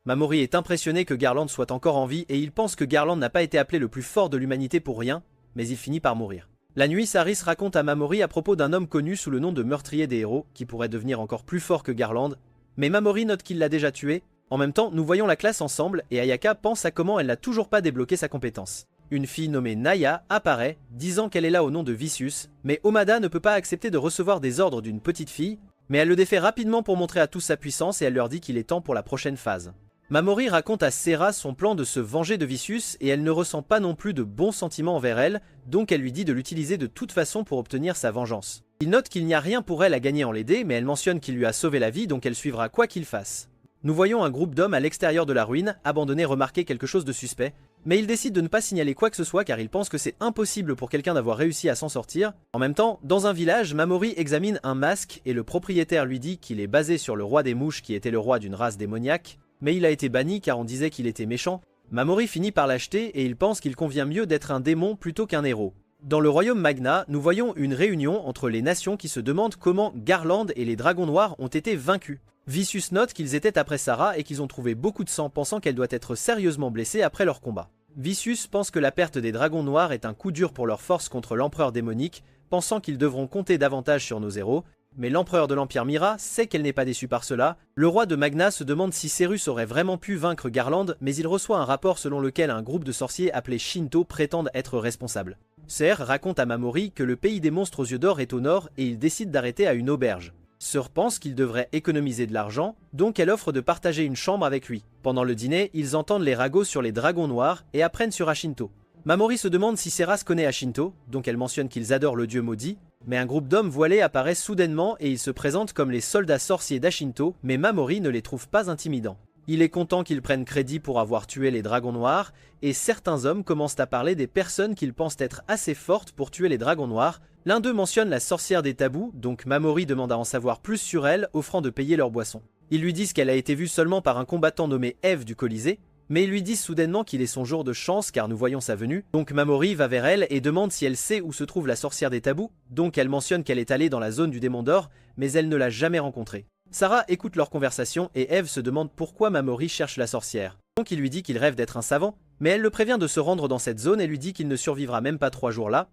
Mamori est impressionné que Garland soit encore en vie et il pense que Garland n'a pas été appelé le plus fort de l'humanité pour rien, mais il finit par mourir. La nuit, Saris raconte à Mamori à propos d'un homme connu sous le nom de meurtrier des héros, qui pourrait devenir encore plus fort que Garland, mais Mamori note qu'il l'a déjà tué. En même temps, nous voyons la classe ensemble et Ayaka pense à comment elle n'a toujours pas débloqué sa compétence. Une fille nommée Naya apparaît, disant qu'elle est là au nom de Vicious, mais Omada ne peut pas accepter de recevoir des ordres d'une petite fille, mais elle le défait rapidement pour montrer à tous sa puissance et elle leur dit qu'il est temps pour la prochaine phase. Mamori raconte à Sera son plan de se venger de Vicious et elle ne ressent pas non plus de bons sentiments envers elle, donc elle lui dit de l'utiliser de toute façon pour obtenir sa vengeance. Il note qu'il n'y a rien pour elle à gagner en l'aider, mais elle mentionne qu'il lui a sauvé la vie, donc elle suivra quoi qu'il fasse. Nous voyons un groupe d'hommes à l'extérieur de la ruine, abandonnés, remarquer quelque chose de suspect, mais ils décident de ne pas signaler quoi que ce soit car ils pensent que c'est impossible pour quelqu'un d'avoir réussi à s'en sortir. En même temps, dans un village, Mamori examine un masque et le propriétaire lui dit qu'il est basé sur le roi des mouches qui était le roi d'une race démoniaque, mais il a été banni car on disait qu'il était méchant. Mamori finit par l'acheter et il pense qu'il convient mieux d'être un démon plutôt qu'un héros. Dans le royaume Magna, nous voyons une réunion entre les nations qui se demandent comment Garland et les dragons noirs ont été vaincus. Vicious note qu'ils étaient après Sara et qu'ils ont trouvé beaucoup de sang pensant qu'elle doit être sérieusement blessée après leur combat. Vicious pense que la perte des dragons noirs est un coup dur pour leur force contre l'empereur démonique, pensant qu'ils devront compter davantage sur nos héros, mais l'empereur de l'Empire Mira sait qu'elle n'est pas déçue par cela. Le roi de Magna se demande si Cérus aurait vraiment pu vaincre Garland, mais il reçoit un rapport selon lequel un groupe de sorciers appelés Shinto prétendent être responsables. Ser raconte à Mamori que le pays des monstres aux yeux d'or est au nord et il décide d'arrêter à une auberge. Sœur pense qu'il devrait économiser de l'argent, donc elle offre de partager une chambre avec lui. Pendant le dîner, ils entendent les ragots sur les dragons noirs et apprennent sur Ashinto. Mamori se demande si Seras connaît Ashinto, donc elle mentionne qu'ils adorent le dieu maudit, mais un groupe d'hommes voilés apparaît soudainement et ils se présentent comme les soldats sorciers d'Ashinto, mais Mamori ne les trouve pas intimidants. Il est content qu'ils prennent crédit pour avoir tué les dragons noirs, et certains hommes commencent à parler des personnes qu'ils pensent être assez fortes pour tuer les dragons noirs. L'un d'eux mentionne la sorcière des tabous, donc Mamori demande à en savoir plus sur elle, offrant de payer leur boisson. Ils lui disent qu'elle a été vue seulement par un combattant nommé Eve du Colisée, mais ils lui disent soudainement qu'il est son jour de chance car nous voyons sa venue. Donc Mamori va vers elle et demande si elle sait où se trouve la sorcière des tabous, donc elle mentionne qu'elle est allée dans la zone du démon d'or, mais elle ne l'a jamais rencontrée. Sara écoute leur conversation et Eve se demande pourquoi Mamori cherche la sorcière. Donc il lui dit qu'il rêve d'être un savant, mais elle le prévient de se rendre dans cette zone et lui dit qu'il ne survivra même pas 3 jours là,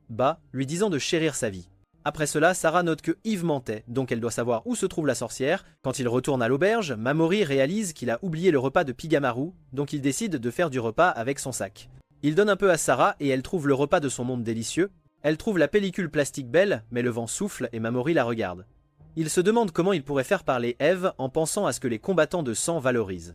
lui disant de chérir sa vie. Après cela, Sara note que Yves mentait, donc elle doit savoir où se trouve la sorcière. Quand il retourne à l'auberge, Mamori réalise qu'il a oublié le repas de Pigamaru, donc il décide de faire du repas avec son sac. Il donne un peu à Sara et elle trouve le repas de son monde délicieux. Elle trouve la pellicule plastique belle, mais le vent souffle et Mamori la regarde. Il se demande comment il pourrait faire parler Eve en pensant à ce que les combattants de sang valorisent.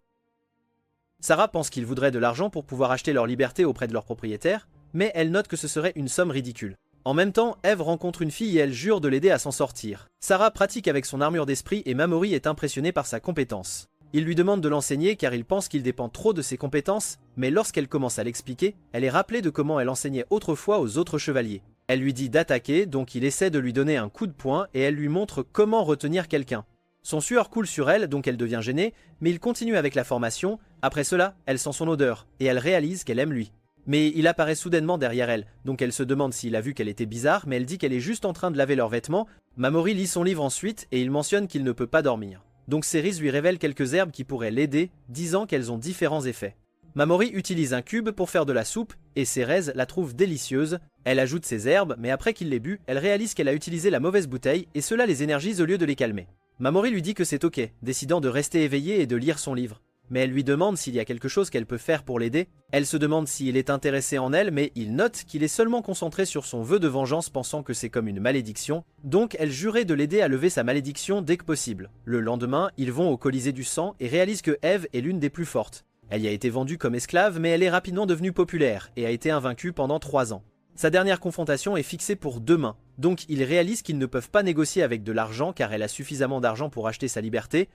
Sara pense qu'ils voudraient de l'argent pour pouvoir acheter leur liberté auprès de leur propriétaire, mais elle note que ce serait une somme ridicule. En même temps, Eve rencontre une fille et elle jure de l'aider à s'en sortir. Sara pratique avec son armure d'esprit et Mamori est impressionné par sa compétence. Il lui demande de l'enseigner car il pense qu'il dépend trop de ses compétences, mais lorsqu'elle commence à l'expliquer, elle est rappelée de comment elle enseignait autrefois aux autres chevaliers. Elle lui dit d'attaquer, donc il essaie de lui donner un coup de poing et elle lui montre comment retenir quelqu'un. Son sueur coule sur elle, donc elle devient gênée, mais il continue avec la formation. Après cela, elle sent son odeur, et elle réalise qu'elle aime lui. Mais il apparaît soudainement derrière elle, donc elle se demande s'il a vu qu'elle était bizarre, mais elle dit qu'elle est juste en train de laver leurs vêtements. Mamori lit son livre ensuite, et il mentionne qu'il ne peut pas dormir. Donc Céris lui révèle quelques herbes qui pourraient l'aider, disant qu'elles ont différents effets. Mamori utilise un cube pour faire de la soupe, et Cérès la trouve délicieuse. Elle ajoute ses herbes, mais après qu'il les bu, elle réalise qu'elle a utilisé la mauvaise bouteille, et cela les énergise au lieu de les calmer. Mamori lui dit que c'est ok, décidant de rester éveillée et de lire son livre. Mais elle lui demande s'il y a quelque chose qu'elle peut faire pour l'aider. Elle se demande s'il est intéressé en elle, mais il note qu'il est seulement concentré sur son vœu de vengeance pensant que c'est comme une malédiction. Donc elle jurait de l'aider à lever sa malédiction dès que possible. Le lendemain, ils vont au Colisée du sang et réalisent que Eve est l'une des plus fortes. Elle y a été vendue comme esclave, mais elle est rapidement devenue populaire et a été invaincue pendant 3 ans. Sa dernière confrontation est fixée pour demain, donc ils réalisent qu'ils ne peuvent pas négocier avec de l'argent car elle a suffisamment d'argent pour acheter sa liberté.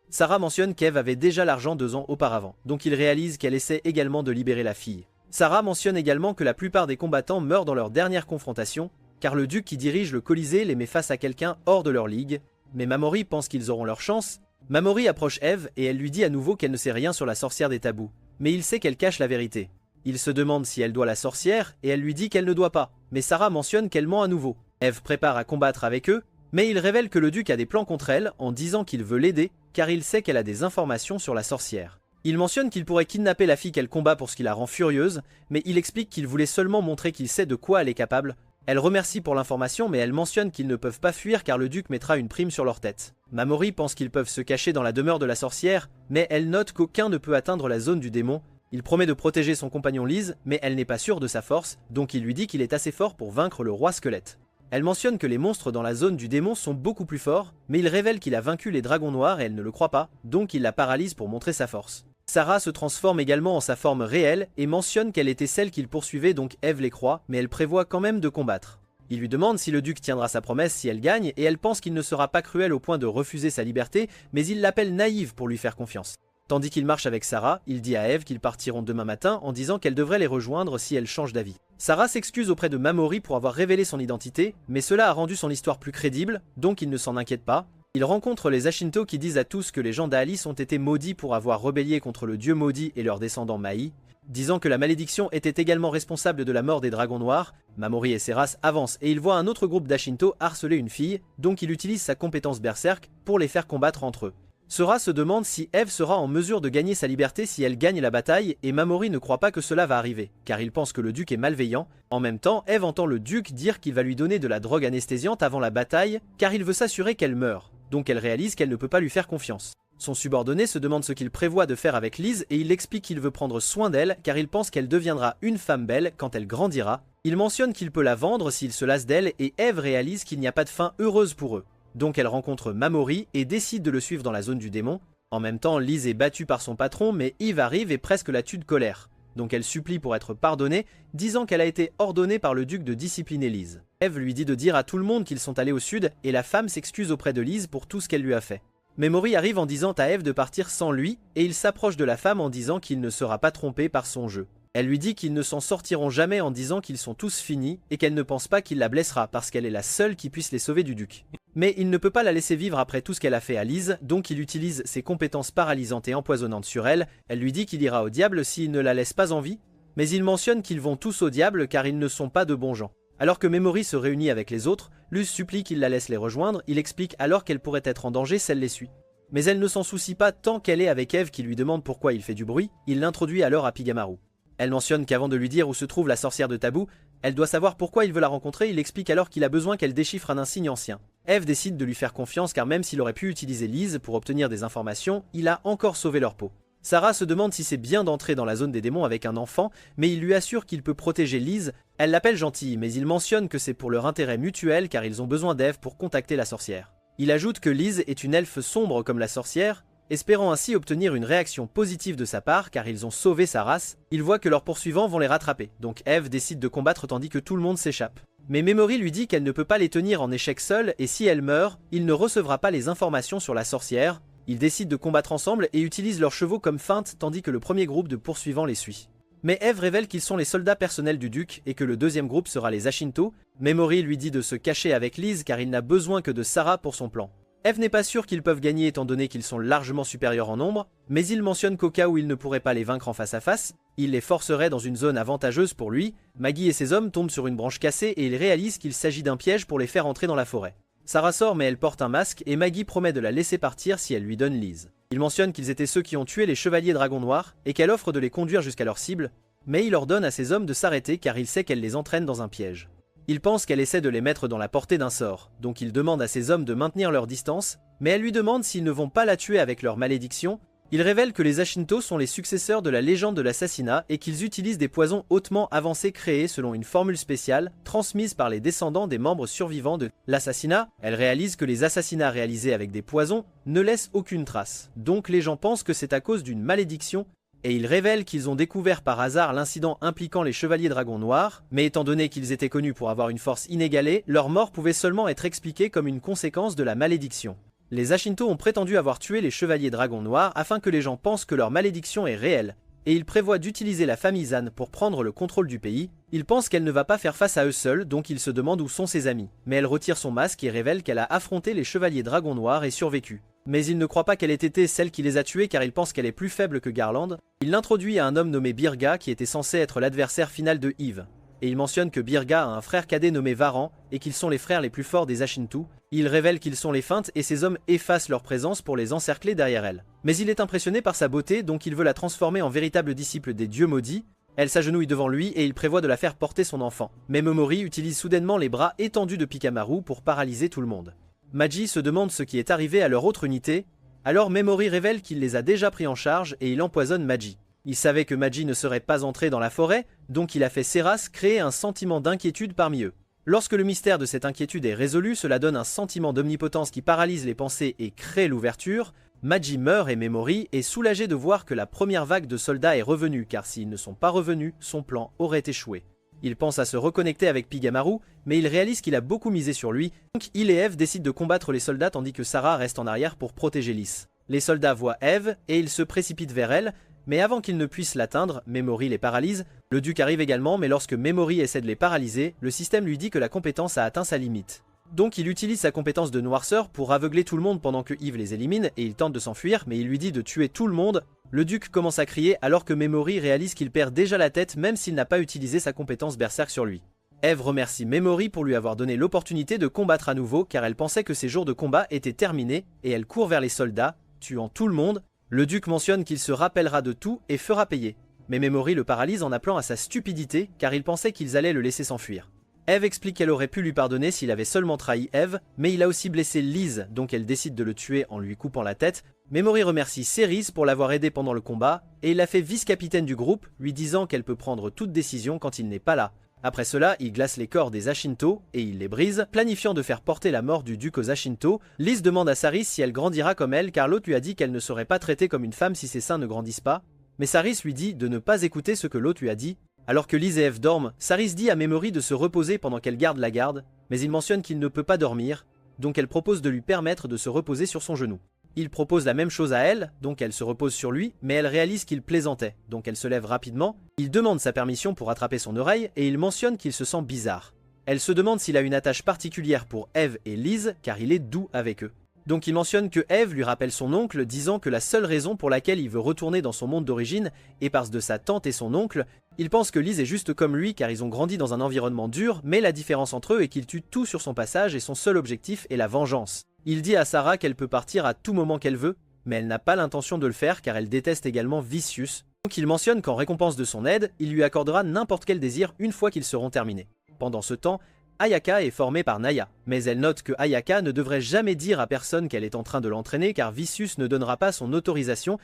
Sara mentionne qu'Eve avait déjà l'argent 2 ans auparavant, donc ils réalisent qu'elle essaie également de libérer la fille. Sara mentionne également que la plupart des combattants meurent dans leur dernière confrontation, car le duc qui dirige le Colisée les met face à quelqu'un hors de leur ligue, mais Mamori pense qu'ils auront leur chance. Mamori approche Eve et elle lui dit à nouveau qu'elle ne sait rien sur la sorcière des tabous, mais il sait qu'elle cache la vérité. Il se demande si elle doit la sorcière et elle lui dit qu'elle ne doit pas, mais Sara mentionne qu'elle ment à nouveau. Eve prépare à combattre avec eux, mais il révèle que le duc a des plans contre elle en disant qu'il veut l'aider car il sait qu'elle a des informations sur la sorcière. Il mentionne qu'il pourrait kidnapper la fille qu'elle combat pour ce qui la rend furieuse, mais il explique qu'il voulait seulement montrer qu'il sait de quoi elle est capable. Elle remercie pour l'information mais elle mentionne qu'ils ne peuvent pas fuir car le duc mettra une prime sur leur tête. Mamori pense qu'ils peuvent se cacher dans la demeure de la sorcière, mais elle note qu'aucun ne peut atteindre la zone du démon. Il promet de protéger son compagnon Lise, mais elle n'est pas sûre de sa force, donc il lui dit qu'il est assez fort pour vaincre le roi squelette. Elle mentionne que les monstres dans la zone du démon sont beaucoup plus forts, mais il révèle qu'il a vaincu les dragons noirs et elle ne le croit pas, donc il la paralyse pour montrer sa force. Sarah se transforme également en sa forme réelle et mentionne qu'elle était celle qu'il poursuivait, donc Eve les croit, mais elle prévoit quand même de combattre. Il lui demande si le duc tiendra sa promesse si elle gagne et elle pense qu'il ne sera pas cruel au point de refuser sa liberté, mais il l'appelle naïve pour lui faire confiance. Tandis qu'il marche avec Sarah, il dit à Eve qu'ils partiront demain matin en disant qu'elle devrait les rejoindre si elle change d'avis. Sarah s'excuse auprès de Mamori pour avoir révélé son identité, mais cela a rendu son histoire plus crédible, donc il ne s'en inquiète pas. Il rencontre les Ashinto qui disent à tous que les gens d'Alice ont été maudits pour avoir rébellé contre le dieu maudit et leur descendant Mai, disant que la malédiction était également responsable de la mort des dragons noirs. Mamori et Seras avancent et il voit un autre groupe d'Ashinto harceler une fille, donc il utilise sa compétence berserk pour les faire combattre entre eux. Sora se demande si Eve sera en mesure de gagner sa liberté si elle gagne la bataille et Mamori ne croit pas que cela va arriver, car il pense que le duc est malveillant. En même temps, Eve entend le duc dire qu'il va lui donner de la drogue anesthésiante avant la bataille, car il veut s'assurer qu'elle meure, donc elle réalise qu'elle ne peut pas lui faire confiance. Son subordonné se demande ce qu'il prévoit de faire avec Lise et il explique qu'il veut prendre soin d'elle car il pense qu'elle deviendra une femme belle quand elle grandira. Il mentionne qu'il peut la vendre s'il se lasse d'elle et Eve réalise qu'il n'y a pas de fin heureuse pour eux. Donc elle rencontre Mamori et décide de le suivre dans la zone du démon. En même temps, Lise est battue par son patron, mais Eve arrive et presque la tue de colère. Donc elle supplie pour être pardonnée, disant qu'elle a été ordonnée par le duc de discipliner Lise. Eve lui dit de dire à tout le monde qu'ils sont allés au sud et la femme s'excuse auprès de Lise pour tout ce qu'elle lui a fait. Mamori arrive en disant à Eve de partir sans lui et il s'approche de la femme en disant qu'il ne sera pas trompé par son jeu. Elle lui dit qu'ils ne s'en sortiront jamais en disant qu'ils sont tous finis et qu'elle ne pense pas qu'il la blessera parce qu'elle est la seule qui puisse les sauver du duc. Mais il ne peut pas la laisser vivre après tout ce qu'elle a fait à Lise, donc il utilise ses compétences paralysantes et empoisonnantes sur elle. Elle lui dit qu'il ira au diable s'il ne la laisse pas en vie, mais il mentionne qu'ils vont tous au diable car ils ne sont pas de bons gens. Alors que Mamori se réunit avec les autres, Luz supplie qu'il la laisse les rejoindre, il explique alors qu'elle pourrait être en danger si elle les suit. Mais elle ne s'en soucie pas tant qu'elle est avec Eve qui lui demande pourquoi il fait du bruit, il l'introduit alors à Pigamaru. Elle mentionne qu'avant de lui dire où se trouve la sorcière de Tabou, elle doit savoir pourquoi il veut la rencontrer, il explique alors qu'il a besoin qu'elle déchiffre un insigne ancien. Eve décide de lui faire confiance car même s'il aurait pu utiliser Lise pour obtenir des informations, il a encore sauvé leur peau. Sarah se demande si c'est bien d'entrer dans la zone des démons avec un enfant, mais il lui assure qu'il peut protéger Lise. Elle l'appelle gentille, mais il mentionne que c'est pour leur intérêt mutuel car ils ont besoin d'Eve pour contacter la sorcière. Il ajoute que Lise est une elfe sombre comme la sorcière, espérant ainsi obtenir une réaction positive de sa part car ils ont sauvé sa race. Il voit que leurs poursuivants vont les rattraper, donc Eve décide de combattre tandis que tout le monde s'échappe. Mais Mamori lui dit qu'elle ne peut pas les tenir en échec seule et si elle meurt, il ne recevra pas les informations sur la sorcière. Ils décident de combattre ensemble et utilisent leurs chevaux comme feinte tandis que le premier groupe de poursuivants les suit. Mais Eve révèle qu'ils sont les soldats personnels du duc et que le deuxième groupe sera les Ashinto. Mamori lui dit de se cacher avec Lise car il n'a besoin que de Sarah pour son plan. Eve n'est pas sûr qu'ils peuvent gagner étant donné qu'ils sont largement supérieurs en nombre, mais il mentionne qu'au cas où il ne pourrait pas les vaincre en face à face, il les forcerait dans une zone avantageuse pour lui. Maggie et ses hommes tombent sur une branche cassée et ils réalisent qu'il s'agit d'un piège pour les faire entrer dans la forêt. Sarah sort mais elle porte un masque et Maggie promet de la laisser partir si elle lui donne Lise. Il mentionne qu'ils étaient ceux qui ont tué les chevaliers dragons noirs et qu'elle offre de les conduire jusqu'à leur cible, mais il ordonne à ses hommes de s'arrêter car il sait qu'elle les entraîne dans un piège. Il pense qu'elle essaie de les mettre dans la portée d'un sort, donc il demande à ses hommes de maintenir leur distance, mais elle lui demande s'ils ne vont pas la tuer avec leur malédiction. Il révèle que les Ashinto sont les successeurs de la légende de l'assassinat et qu'ils utilisent des poisons hautement avancés créés selon une formule spéciale transmise par les descendants des membres survivants de l'assassinat. Elle réalise que les assassinats réalisés avec des poisons ne laissent aucune trace, donc les gens pensent que c'est à cause d'une malédiction. Et ils révèlent qu'ils ont découvert par hasard l'incident impliquant les chevaliers dragons noirs, mais étant donné qu'ils étaient connus pour avoir une force inégalée, leur mort pouvait seulement être expliquée comme une conséquence de la malédiction. Les Ashinto ont prétendu avoir tué les chevaliers dragons noirs afin que les gens pensent que leur malédiction est réelle, et ils prévoient d'utiliser la famille Zan pour prendre le contrôle du pays. Ils pensent qu'elle ne va pas faire face à eux seuls, donc ils se demandent où sont ses amis. Mais elle retire son masque et révèle qu'elle a affronté les chevaliers dragons noirs et survécu. Mais il ne croit pas qu'elle ait été celle qui les a tués car il pense qu'elle est plus faible que Garland. Il l'introduit à un homme nommé Birga qui était censé être l'adversaire final de Eve. Et il mentionne que Birga a un frère cadet nommé Varan et qu'ils sont les frères les plus forts des Ashinto. Il révèle qu'ils sont les feintes et ses hommes effacent leur présence pour les encercler derrière elle. Mais il est impressionné par sa beauté donc il veut la transformer en véritable disciple des dieux maudits. Elle s'agenouille devant lui et il prévoit de la faire porter son enfant. Mais Momori utilise soudainement les bras étendus de Pikamaru pour paralyser tout le monde. Maji se demande ce qui est arrivé à leur autre unité, alors Memori révèle qu'il les a déjà pris en charge et il empoisonne Maji. Il savait que Maji ne serait pas entré dans la forêt, donc il a fait Seras créer un sentiment d'inquiétude parmi eux. Lorsque le mystère de cette inquiétude est résolu, cela donne un sentiment d'omnipotence qui paralyse les pensées et crée l'ouverture. Maji meurt et Memori est soulagé de voir que la première vague de soldats est revenue, car s'ils ne sont pas revenus, son plan aurait échoué. Il pense à se reconnecter avec Pikamaru, mais il réalise qu'il a beaucoup misé sur lui, donc il et Eve décident de combattre les soldats tandis que Sarah reste en arrière pour protéger Lys. Les soldats voient Eve et ils se précipitent vers elle, mais avant qu'ils ne puissent l'atteindre, Memori les paralyse. Le duc arrive également, mais lorsque Memori essaie de les paralyser, le système lui dit que la compétence a atteint sa limite. Donc il utilise sa compétence de noirceur pour aveugler tout le monde pendant que Yves les élimine et il tente de s'enfuir, mais il lui dit de tuer tout le monde. Le duc commence à crier alors que Memori réalise qu'il perd déjà la tête même s'il n'a pas utilisé sa compétence berserk sur lui. Eve remercie Memori pour lui avoir donné l'opportunité de combattre à nouveau car elle pensait que ses jours de combat étaient terminés et elle court vers les soldats, tuant tout le monde. Le duc mentionne qu'il se rappellera de tout et fera payer. Mais Memori le paralyse en appelant à sa stupidité car il pensait qu'ils allaient le laisser s'enfuir. Eve explique qu'elle aurait pu lui pardonner s'il avait seulement trahi Eve, mais il a aussi blessé Lys, donc elle décide de le tuer en lui coupant la tête. Memori remercie Seris pour l'avoir aidé pendant le combat, et il la fait vice-capitaine du groupe, lui disant qu'elle peut prendre toute décision quand il n'est pas là. Après cela, il glace les corps des Ashinto et il les brise, planifiant de faire porter la mort du duc aux Ashinto. Lys demande à Saris si elle grandira comme elle, car l'autre lui a dit qu'elle ne serait pas traitée comme une femme si ses seins ne grandissent pas. Mais Saris lui dit de ne pas écouter ce que l'autre lui a dit. Alors que Lys et Eve dorment, Saris dit à Memori de se reposer pendant qu'elle garde la garde, mais il mentionne qu'il ne peut pas dormir, donc elle propose de lui permettre de se reposer sur son genou. Il propose la même chose à elle, donc elle se repose sur lui, mais elle réalise qu'il plaisantait, donc elle se lève rapidement. Il demande sa permission pour attraper son oreille et il mentionne qu'il se sent bizarre. Elle se demande s'il a une attache particulière pour Eve et Lys, car il est doux avec eux. Donc il mentionne que Eve lui rappelle son oncle, disant que la seule raison pour laquelle il veut retourner dans son monde d'origine est parce de sa tante et son oncle. Il pense que Lys est juste comme lui car ils ont grandi dans un environnement dur, mais la différence entre eux est qu'il tue tout sur son passage et son seul objectif est la vengeance. Il dit à Sarah qu'elle peut partir à tout moment qu'elle veut, mais elle n'a pas l'intention de le faire car elle déteste également Vicious. Donc il mentionne qu'en récompense de son aide, il lui accordera n'importe quel désir une fois qu'ils seront terminés. Pendant ce temps, Ayaka est formée par Naya, mais elle note que Ayaka ne devrait jamais dire à personne qu'elle est en train de l'entraîner car Vicious ne donnera pas son autorisation.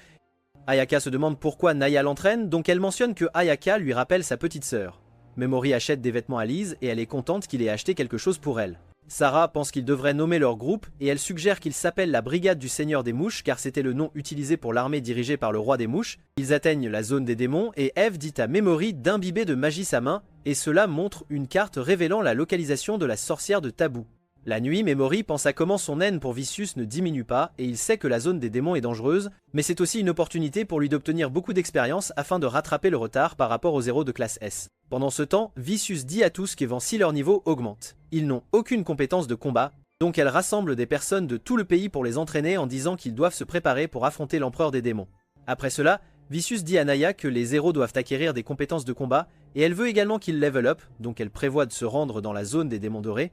Ayaka se demande pourquoi Naya l'entraîne, donc elle mentionne que Ayaka lui rappelle sa petite sœur. Memori achète des vêtements à Lys et elle est contente qu'il ait acheté quelque chose pour elle. Sarah pense qu'ils devraient nommer leur groupe et elle suggère qu'ils s'appellent la Brigade du Seigneur des Mouches car c'était le nom utilisé pour l'armée dirigée par le roi des mouches. Ils atteignent la zone des démons et Eve dit à Memori d'imbiber de magie sa main et cela montre une carte révélant la localisation de la sorcière de Tabou. La nuit, Memori pense à comment son haine pour Vicious ne diminue pas et il sait que la zone des démons est dangereuse, mais c'est aussi une opportunité pour lui d'obtenir beaucoup d'expérience afin de rattraper le retard par rapport aux héros de classe S. Pendant ce temps, Vicious dit à tous qu'avant si leur niveau augmente. Ils n'ont aucune compétence de combat, donc elle rassemble des personnes de tout le pays pour les entraîner en disant qu'ils doivent se préparer pour affronter l'empereur des démons. Après cela, Vicious dit à Naya que les héros doivent acquérir des compétences de combat et elle veut également qu'ils level up, donc elle prévoit de se rendre dans la zone des démons dorés.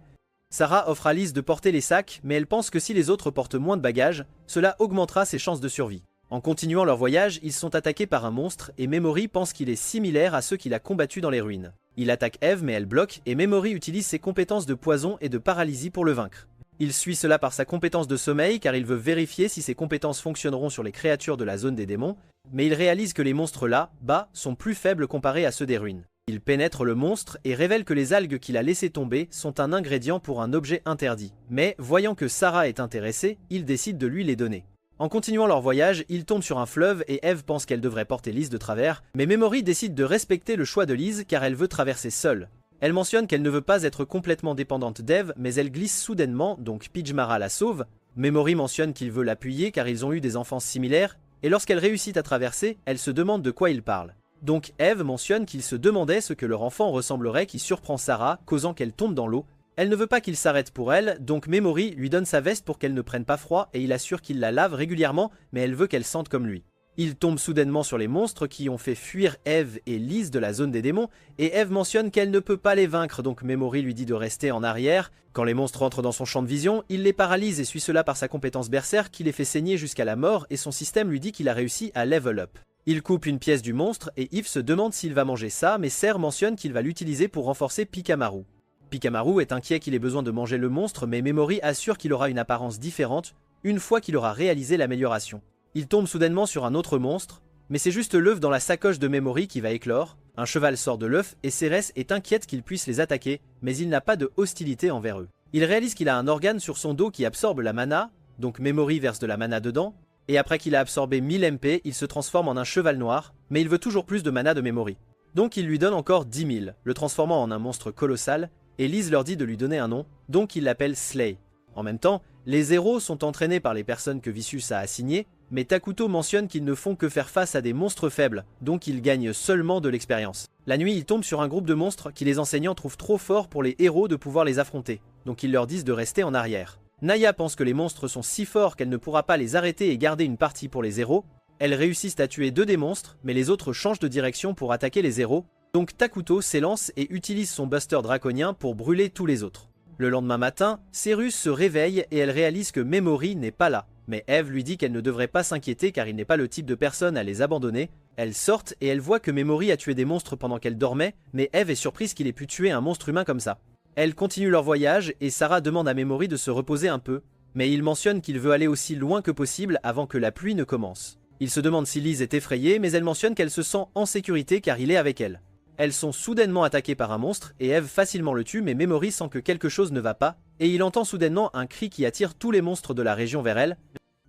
Sarah offre à Lys de porter les sacs, mais elle pense que si les autres portent moins de bagages, cela augmentera ses chances de survie. En continuant leur voyage, ils sont attaqués par un monstre et Memori pense qu'il est similaire à ceux qu'il a combattus dans les ruines. Il attaque Eve mais elle bloque et Memori utilise ses compétences de poison et de paralysie pour le vaincre. Il suit cela par sa compétence de sommeil car il veut vérifier si ses compétences fonctionneront sur les créatures de la zone des démons, mais il réalise que les monstres là, bas, sont plus faibles comparés à ceux des ruines. Il pénètre le monstre et révèle que les algues qu'il a laissées tomber sont un ingrédient pour un objet interdit. Mais, voyant que Sarah est intéressée, il décide de lui les donner. En continuant leur voyage, ils tombent sur un fleuve et Eve pense qu'elle devrait porter Lys de travers, mais Memori décide de respecter le choix de Lys car elle veut traverser seule. Elle mentionne qu'elle ne veut pas être complètement dépendante d'Eve, mais elle glisse soudainement, donc Pyjmara la sauve. Memori mentionne qu'il veut l'appuyer car ils ont eu des enfances similaires, et lorsqu'elle réussit à traverser, elle se demande de quoi il parle. Donc Eve mentionne qu'il se demandait ce que leur enfant ressemblerait qui surprend Sarah, causant qu'elle tombe dans l'eau. Elle ne veut pas qu'il s'arrête pour elle, donc Memori lui donne sa veste pour qu'elle ne prenne pas froid et il assure qu'il la lave régulièrement, mais elle veut qu'elle sente comme lui. Il tombe soudainement sur les monstres qui ont fait fuir Eve et Lys de la zone des démons, et Eve mentionne qu'elle ne peut pas les vaincre, donc Memori lui dit de rester en arrière. Quand les monstres entrent dans son champ de vision, il les paralyse et suit cela par sa compétence berserk qui les fait saigner jusqu'à la mort et son système lui dit qu'il a réussi à level up. Il coupe une pièce du monstre et Eve se demande s'il va manger ça, mais Ser mentionne qu'il va l'utiliser pour renforcer Pikamaru. Pikamaru est inquiet qu'il ait besoin de manger le monstre, mais Memory assure qu'il aura une apparence différente une fois qu'il aura réalisé l'amélioration. Il tombe soudainement sur un autre monstre, mais c'est juste l'œuf dans la sacoche de Memory qui va éclore. Un cheval sort de l'œuf et Ceres est inquiète qu'il puisse les attaquer, mais il n'a pas de hostilité envers eux. Il réalise qu'il a un organe sur son dos qui absorbe la mana, donc Memory verse de la mana dedans, et après qu'il a absorbé 1000 MP, il se transforme en un cheval noir, mais il veut toujours plus de mana de Memory. Donc il lui donne encore 10 000, le transformant en un monstre colossal, et Liz leur dit de lui donner un nom, donc il l'appelle Slay. En même temps, les héros sont entraînés par les personnes que Vicious a assignées, mais Takuto mentionne qu'ils ne font que faire face à des monstres faibles, donc ils gagnent seulement de l'expérience. La nuit, ils tombent sur un groupe de monstres qui les enseignants trouvent trop forts pour les héros de pouvoir les affronter, donc ils leur disent de rester en arrière. Naya pense que les monstres sont si forts qu'elle ne pourra pas les arrêter et garder une partie pour les héros. Elles réussissent à tuer 2 des monstres, mais les autres changent de direction pour attaquer les héros, donc Takuto s'élance et utilise son buster draconien pour brûler tous les autres. Le lendemain matin, Cerus se réveille et elle réalise que Memory n'est pas là. Mais Eve lui dit qu'elle ne devrait pas s'inquiéter car il n'est pas le type de personne à les abandonner. Elles sortent et elle voit que Memory a tué des monstres pendant qu'elle dormait, mais Eve est surprise qu'il ait pu tuer un monstre humain comme ça. Elles continuent leur voyage et Sarah demande à Memory de se reposer un peu, mais il mentionne qu'il veut aller aussi loin que possible avant que la pluie ne commence. Il se demande si Liz est effrayée, mais elle mentionne qu'elle se sent en sécurité car il est avec elle. Elles sont soudainement attaquées par un monstre et Eve facilement le tue, mais Memory sent que quelque chose ne va pas, et il entend soudainement un cri qui attire tous les monstres de la région vers elle.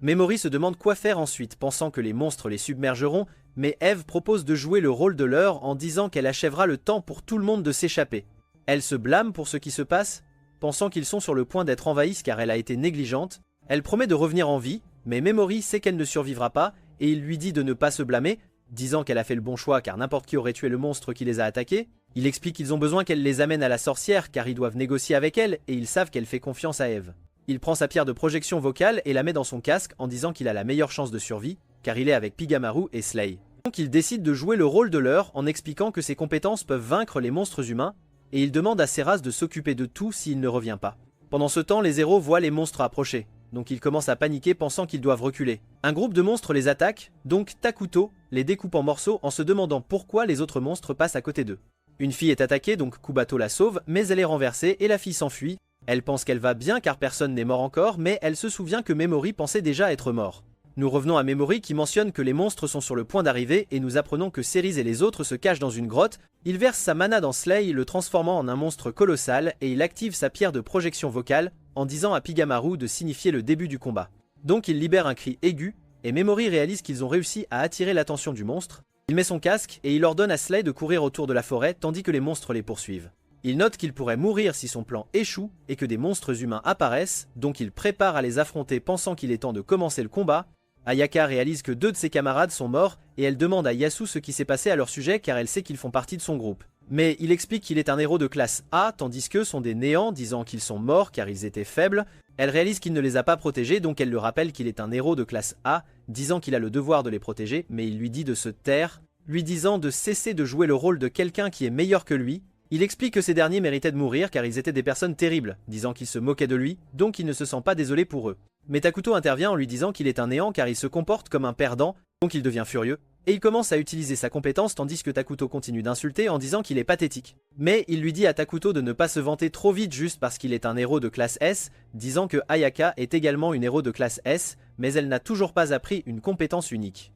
Memory se demande quoi faire ensuite, pensant que les monstres les submergeront, mais Eve propose de jouer le rôle de l'heure en disant qu'elle achèvera le temps pour tout le monde de s'échapper. Elle se blâme pour ce qui se passe, pensant qu'ils sont sur le point d'être envahis car elle a été négligente. Elle promet de revenir en vie, mais Memory sait qu'elle ne survivra pas, et il lui dit de ne pas se blâmer, disant qu'elle a fait le bon choix car n'importe qui aurait tué le monstre qui les a attaqués. Il explique qu'ils ont besoin qu'elle les amène à la sorcière car ils doivent négocier avec elle et ils savent qu'elle fait confiance à Eve. Il prend sa pierre de projection vocale et la met dans son casque en disant qu'il a la meilleure chance de survie car il est avec Pikamaru et Slay. Donc il décide de jouer le rôle de l'heure en expliquant que ses compétences peuvent vaincre les monstres humains et il demande à Ceras de s'occuper de tout s'il ne revient pas. Pendant ce temps, les héros voient les monstres approcher. Donc ils commencent à paniquer pensant qu'ils doivent reculer. Un groupe de monstres les attaque, donc Takuto les découpe en morceaux en se demandant pourquoi les autres monstres passent à côté d'eux. Une fille est attaquée, donc Kubato la sauve, mais elle est renversée et la fille s'enfuit. Elle pense qu'elle va bien car personne n'est mort encore, mais elle se souvient que Memory pensait déjà être mort. Nous revenons à Memory qui mentionne que les monstres sont sur le point d'arriver et nous apprenons que Ceres et les autres se cachent dans une grotte. Il verse sa mana dans Slay, le transformant en un monstre colossal, et il active sa pierre de projection vocale en disant à Pikamaru de signifier le début du combat. Donc il libère un cri aigu, et Memory réalise qu'ils ont réussi à attirer l'attention du monstre. Il met son casque et il ordonne à Slay de courir autour de la forêt tandis que les monstres les poursuivent. Il note qu'il pourrait mourir si son plan échoue et que des monstres humains apparaissent, donc il prépare à les affronter pensant qu'il est temps de commencer le combat. Ayaka réalise que 2 de ses camarades sont morts et elle demande à Yasu ce qui s'est passé à leur sujet car elle sait qu'ils font partie de son groupe. Mais il explique qu'il est un héros de classe A tandis qu'eux sont des néants disant qu'ils sont morts car ils étaient faibles. Elle réalise qu'il ne les a pas protégés donc elle le rappelle qu'il est un héros de classe A disant qu'il a le devoir de les protéger mais il lui dit de se taire, lui disant de cesser de jouer le rôle de quelqu'un qui est meilleur que lui. Il explique que ces derniers méritaient de mourir car ils étaient des personnes terribles, disant qu'ils se moquaient de lui, donc il ne se sent pas désolé pour eux. Mais Takuto intervient en lui disant qu'il est un néant car il se comporte comme un perdant, donc il devient furieux, et il commence à utiliser sa compétence tandis que Takuto continue d'insulter en disant qu'il est pathétique. Mais il lui dit à Takuto de ne pas se vanter trop vite juste parce qu'il est un héros de classe S, disant que Ayaka est également une héros de classe S, mais elle n'a toujours pas appris une compétence unique.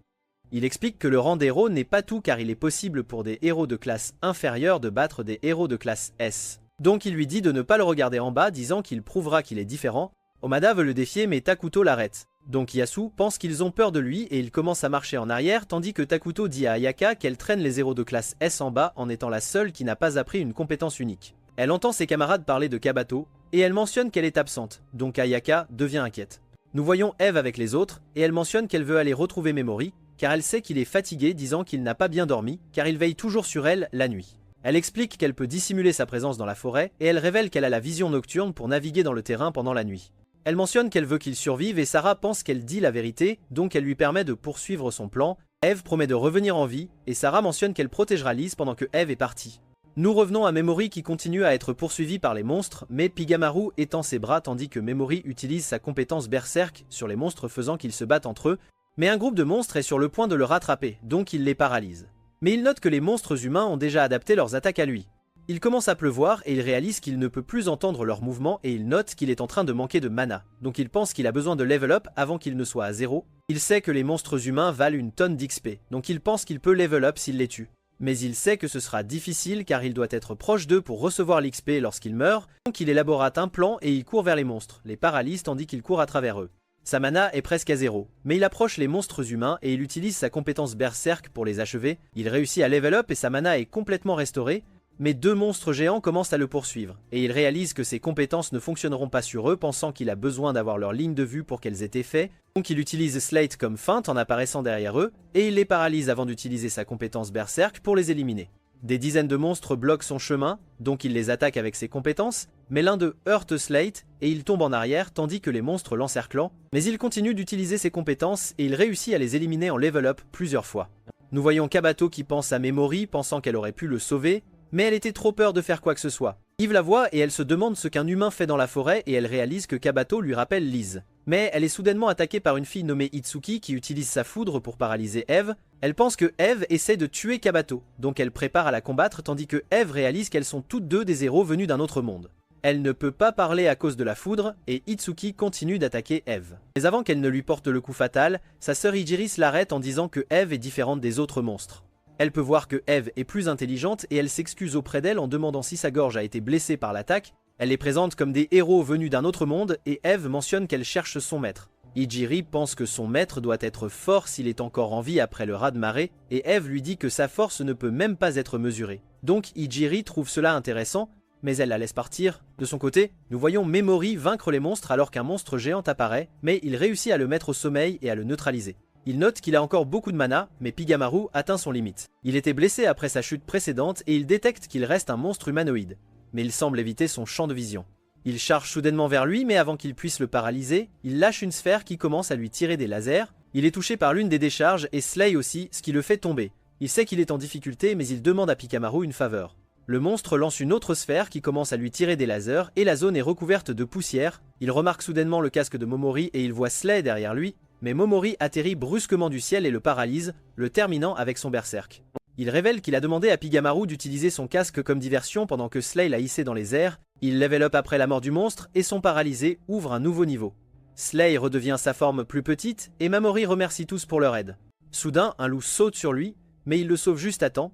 Il explique que le rang d'héros n'est pas tout car il est possible pour des héros de classe inférieure de battre des héros de classe S. Donc il lui dit de ne pas le regarder en bas disant qu'il prouvera qu'il est différent. Omada veut le défier mais Takuto l'arrête. Donc Yasu pense qu'ils ont peur de lui et il commence à marcher en arrière tandis que Takuto dit à Ayaka qu'elle traîne les héros de classe S en bas en étant la seule qui n'a pas appris une compétence unique. Elle entend ses camarades parler de Kabato et elle mentionne qu'elle est absente, donc Ayaka devient inquiète. Nous voyons Eve avec les autres et elle mentionne qu'elle veut aller retrouver Memory car elle sait qu'il est fatigué disant qu'il n'a pas bien dormi car il veille toujours sur elle la nuit. Elle explique qu'elle peut dissimuler sa présence dans la forêt et elle révèle qu'elle a la vision nocturne pour naviguer dans le terrain pendant la nuit. Elle mentionne qu'elle veut qu'il survive et Sarah pense qu'elle dit la vérité, donc elle lui permet de poursuivre son plan. Eve promet de revenir en vie et Sarah mentionne qu'elle protégera Liz pendant que Eve est partie. Nous revenons à Memory qui continue à être poursuivi par les monstres, mais Pikamaru étend ses bras tandis que Memory utilise sa compétence berserk sur les monstres faisant qu'ils se battent entre eux. Mais un groupe de monstres est sur le point de le rattraper, donc il les paralyse. Mais il note que les monstres humains ont déjà adapté leurs attaques à lui. Il commence à pleuvoir et il réalise qu'il ne peut plus entendre leurs mouvements et il note qu'il est en train de manquer de mana, donc il pense qu'il a besoin de level up avant qu'il ne soit à 0. Il sait que les monstres humains valent une tonne d'XP, donc il pense qu'il peut level up s'il les tue. Mais il sait que ce sera difficile car il doit être proche d'eux pour recevoir l'XP lorsqu'il meurt, donc il élaborate un plan et il court vers les monstres, les paralyse tandis qu'il court à travers eux. Sa mana est presque à 0, mais il approche les monstres humains et il utilise sa compétence Berserk pour les achever. Il réussit à level up et sa mana est complètement restaurée, mais 2 monstres géants commencent à le poursuivre, et il réalise que ses compétences ne fonctionneront pas sur eux, pensant qu'il a besoin d'avoir leur ligne de vue pour qu'elles aient effet, donc il utilise Slate comme feinte en apparaissant derrière eux, et il les paralyse avant d'utiliser sa compétence Berserk pour les éliminer. Des dizaines de monstres bloquent son chemin, donc il les attaque avec ses compétences, mais l'un d'eux heurte Slate, et il tombe en arrière tandis que les monstres l'encerclant, mais il continue d'utiliser ses compétences et il réussit à les éliminer en level up plusieurs fois. Nous voyons Kabato qui pense à Memory, pensant qu'elle aurait pu le sauver, mais elle était trop peur de faire quoi que ce soit. Yves la voit et elle se demande ce qu'un humain fait dans la forêt et elle réalise que Kabato lui rappelle Lise. Mais elle est soudainement attaquée par une fille nommée Itsuki qui utilise sa foudre pour paralyser Eve. Elle pense que Eve essaie de tuer Kabato, donc elle prépare à la combattre tandis que Eve réalise qu'elles sont toutes deux des héros venus d'un autre monde. Elle ne peut pas parler à cause de la foudre et Itsuki continue d'attaquer Eve. Mais avant qu'elle ne lui porte le coup fatal, sa sœur Ijiris l'arrête en disant que Eve est différente des autres monstres. Elle peut voir que Eve est plus intelligente et elle s'excuse auprès d'elle en demandant si sa gorge a été blessée par l'attaque. Elle les présente comme des héros venus d'un autre monde et Eve mentionne qu'elle cherche son maître. Ijiri pense que son maître doit être fort s'il est encore en vie après le raz-de-marée et Eve lui dit que sa force ne peut même pas être mesurée. Donc Ijiri trouve cela intéressant, mais elle la laisse partir. De son côté, nous voyons Memory vaincre les monstres alors qu'un monstre géant apparaît, mais il réussit à le mettre au sommeil et à le neutraliser. Il note qu'il a encore beaucoup de mana, mais Pigamaru atteint son limite. Il était blessé après sa chute précédente et il détecte qu'il reste un monstre humanoïde, mais il semble éviter son champ de vision. Il charge soudainement vers lui, mais avant qu'il puisse le paralyser, il lâche une sphère qui commence à lui tirer des lasers. Il est touché par l'une des décharges et Slay aussi, ce qui le fait tomber. Il sait qu'il est en difficulté, mais il demande à Pigamaru une faveur. Le monstre lance une autre sphère qui commence à lui tirer des lasers et la zone est recouverte de poussière. Il remarque soudainement le casque de Momori et il voit Slay derrière lui. Mais Momori atterrit brusquement du ciel et le paralyse, le terminant avec son berserk. Il révèle qu'il a demandé à Pigamaru d'utiliser son casque comme diversion pendant que Slay l'a hissé dans les airs. Il level up après la mort du monstre et son paralysé ouvre un nouveau niveau. Slay redevient sa forme plus petite et Mamori remercie tous pour leur aide. Soudain, un loup saute sur lui, mais il le sauve juste à temps.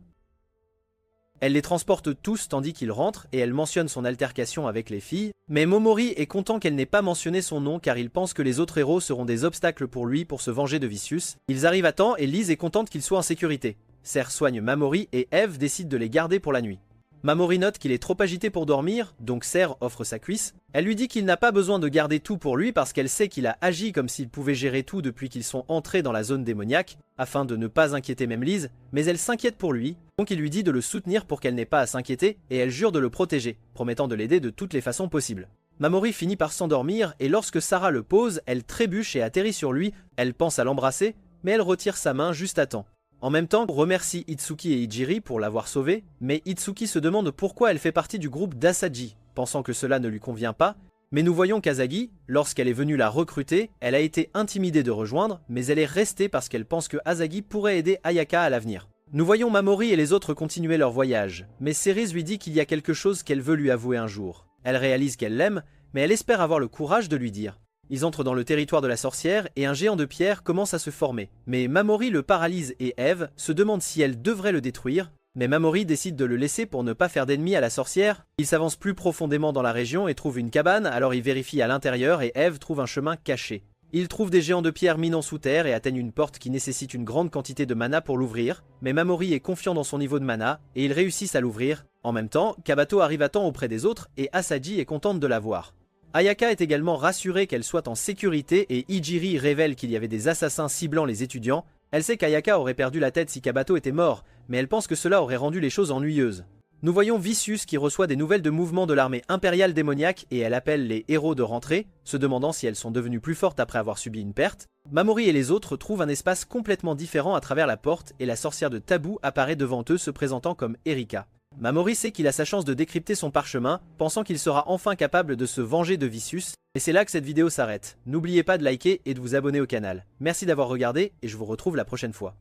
Elle les transporte tous tandis qu'il rentre et elle mentionne son altercation avec les filles. Mais Momori est content qu'elle n'ait pas mentionné son nom car il pense que les autres héros seront des obstacles pour lui pour se venger de Vicious. Ils arrivent à temps et Lise est contente qu'il soit en sécurité. Ser soigne Mamori et Eve décide de les garder pour la nuit. Mamori note qu'il est trop agité pour dormir, donc Ser offre sa cuisse. Elle lui dit qu'il n'a pas besoin de garder tout pour lui parce qu'elle sait qu'il a agi comme s'il pouvait gérer tout depuis qu'ils sont entrés dans la zone démoniaque, afin de ne pas inquiéter même Lise, mais elle s'inquiète pour lui, donc il lui dit de le soutenir pour qu'elle n'ait pas à s'inquiéter, et elle jure de le protéger, promettant de l'aider de toutes les façons possibles. Mamori finit par s'endormir, et lorsque Sarah le pose, elle trébuche et atterrit sur lui, elle pense à l'embrasser, mais elle retire sa main juste à temps. En même temps, remercie Itsuki et Ijiri pour l'avoir sauvée, mais Itsuki se demande pourquoi elle fait partie du groupe d'Asaji, pensant que cela ne lui convient pas, mais nous voyons qu'Asagi, lorsqu'elle est venue la recruter, elle a été intimidée de rejoindre, mais elle est restée parce qu'elle pense que Asagi pourrait aider Ayaka à l'avenir. Nous voyons Mamori et les autres continuer leur voyage, mais Cerise lui dit qu'il y a quelque chose qu'elle veut lui avouer un jour. Elle réalise qu'elle l'aime, mais elle espère avoir le courage de lui dire. Ils entrent dans le territoire de la sorcière et un géant de pierre commence à se former. Mais Mamori le paralyse et Eve se demande si elle devrait le détruire, mais Mamori décide de le laisser pour ne pas faire d'ennemis à la sorcière. Il s'avance plus profondément dans la région et trouve une cabane, alors il vérifie à l'intérieur et Eve trouve un chemin caché. Ils trouvent des géants de pierre minant sous terre et atteignent une porte qui nécessite une grande quantité de mana pour l'ouvrir, mais Mamori est confiant dans son niveau de mana et ils réussissent à l'ouvrir. En même temps, Kabato arrive à temps auprès des autres et Asaji est contente de la voir. Ayaka est également rassurée qu'elle soit en sécurité et Ijiri révèle qu'il y avait des assassins ciblant les étudiants. Elle sait qu'Ayaka aurait perdu la tête si Kabato était mort, mais elle pense que cela aurait rendu les choses ennuyeuses. Nous voyons Vicious qui reçoit des nouvelles de mouvements de l'armée impériale démoniaque et elle appelle les héros de rentrer, se demandant si elles sont devenues plus fortes après avoir subi une perte. Mamori et les autres trouvent un espace complètement différent à travers la porte et la sorcière de Tabou apparaît devant eux se présentant comme Erika. Mamori sait qu'il a sa chance de décrypter son parchemin, pensant qu'il sera enfin capable de se venger de Vicious, et c'est là que cette vidéo s'arrête. N'oubliez pas de liker et de vous abonner au canal. Merci d'avoir regardé et je vous retrouve la prochaine fois.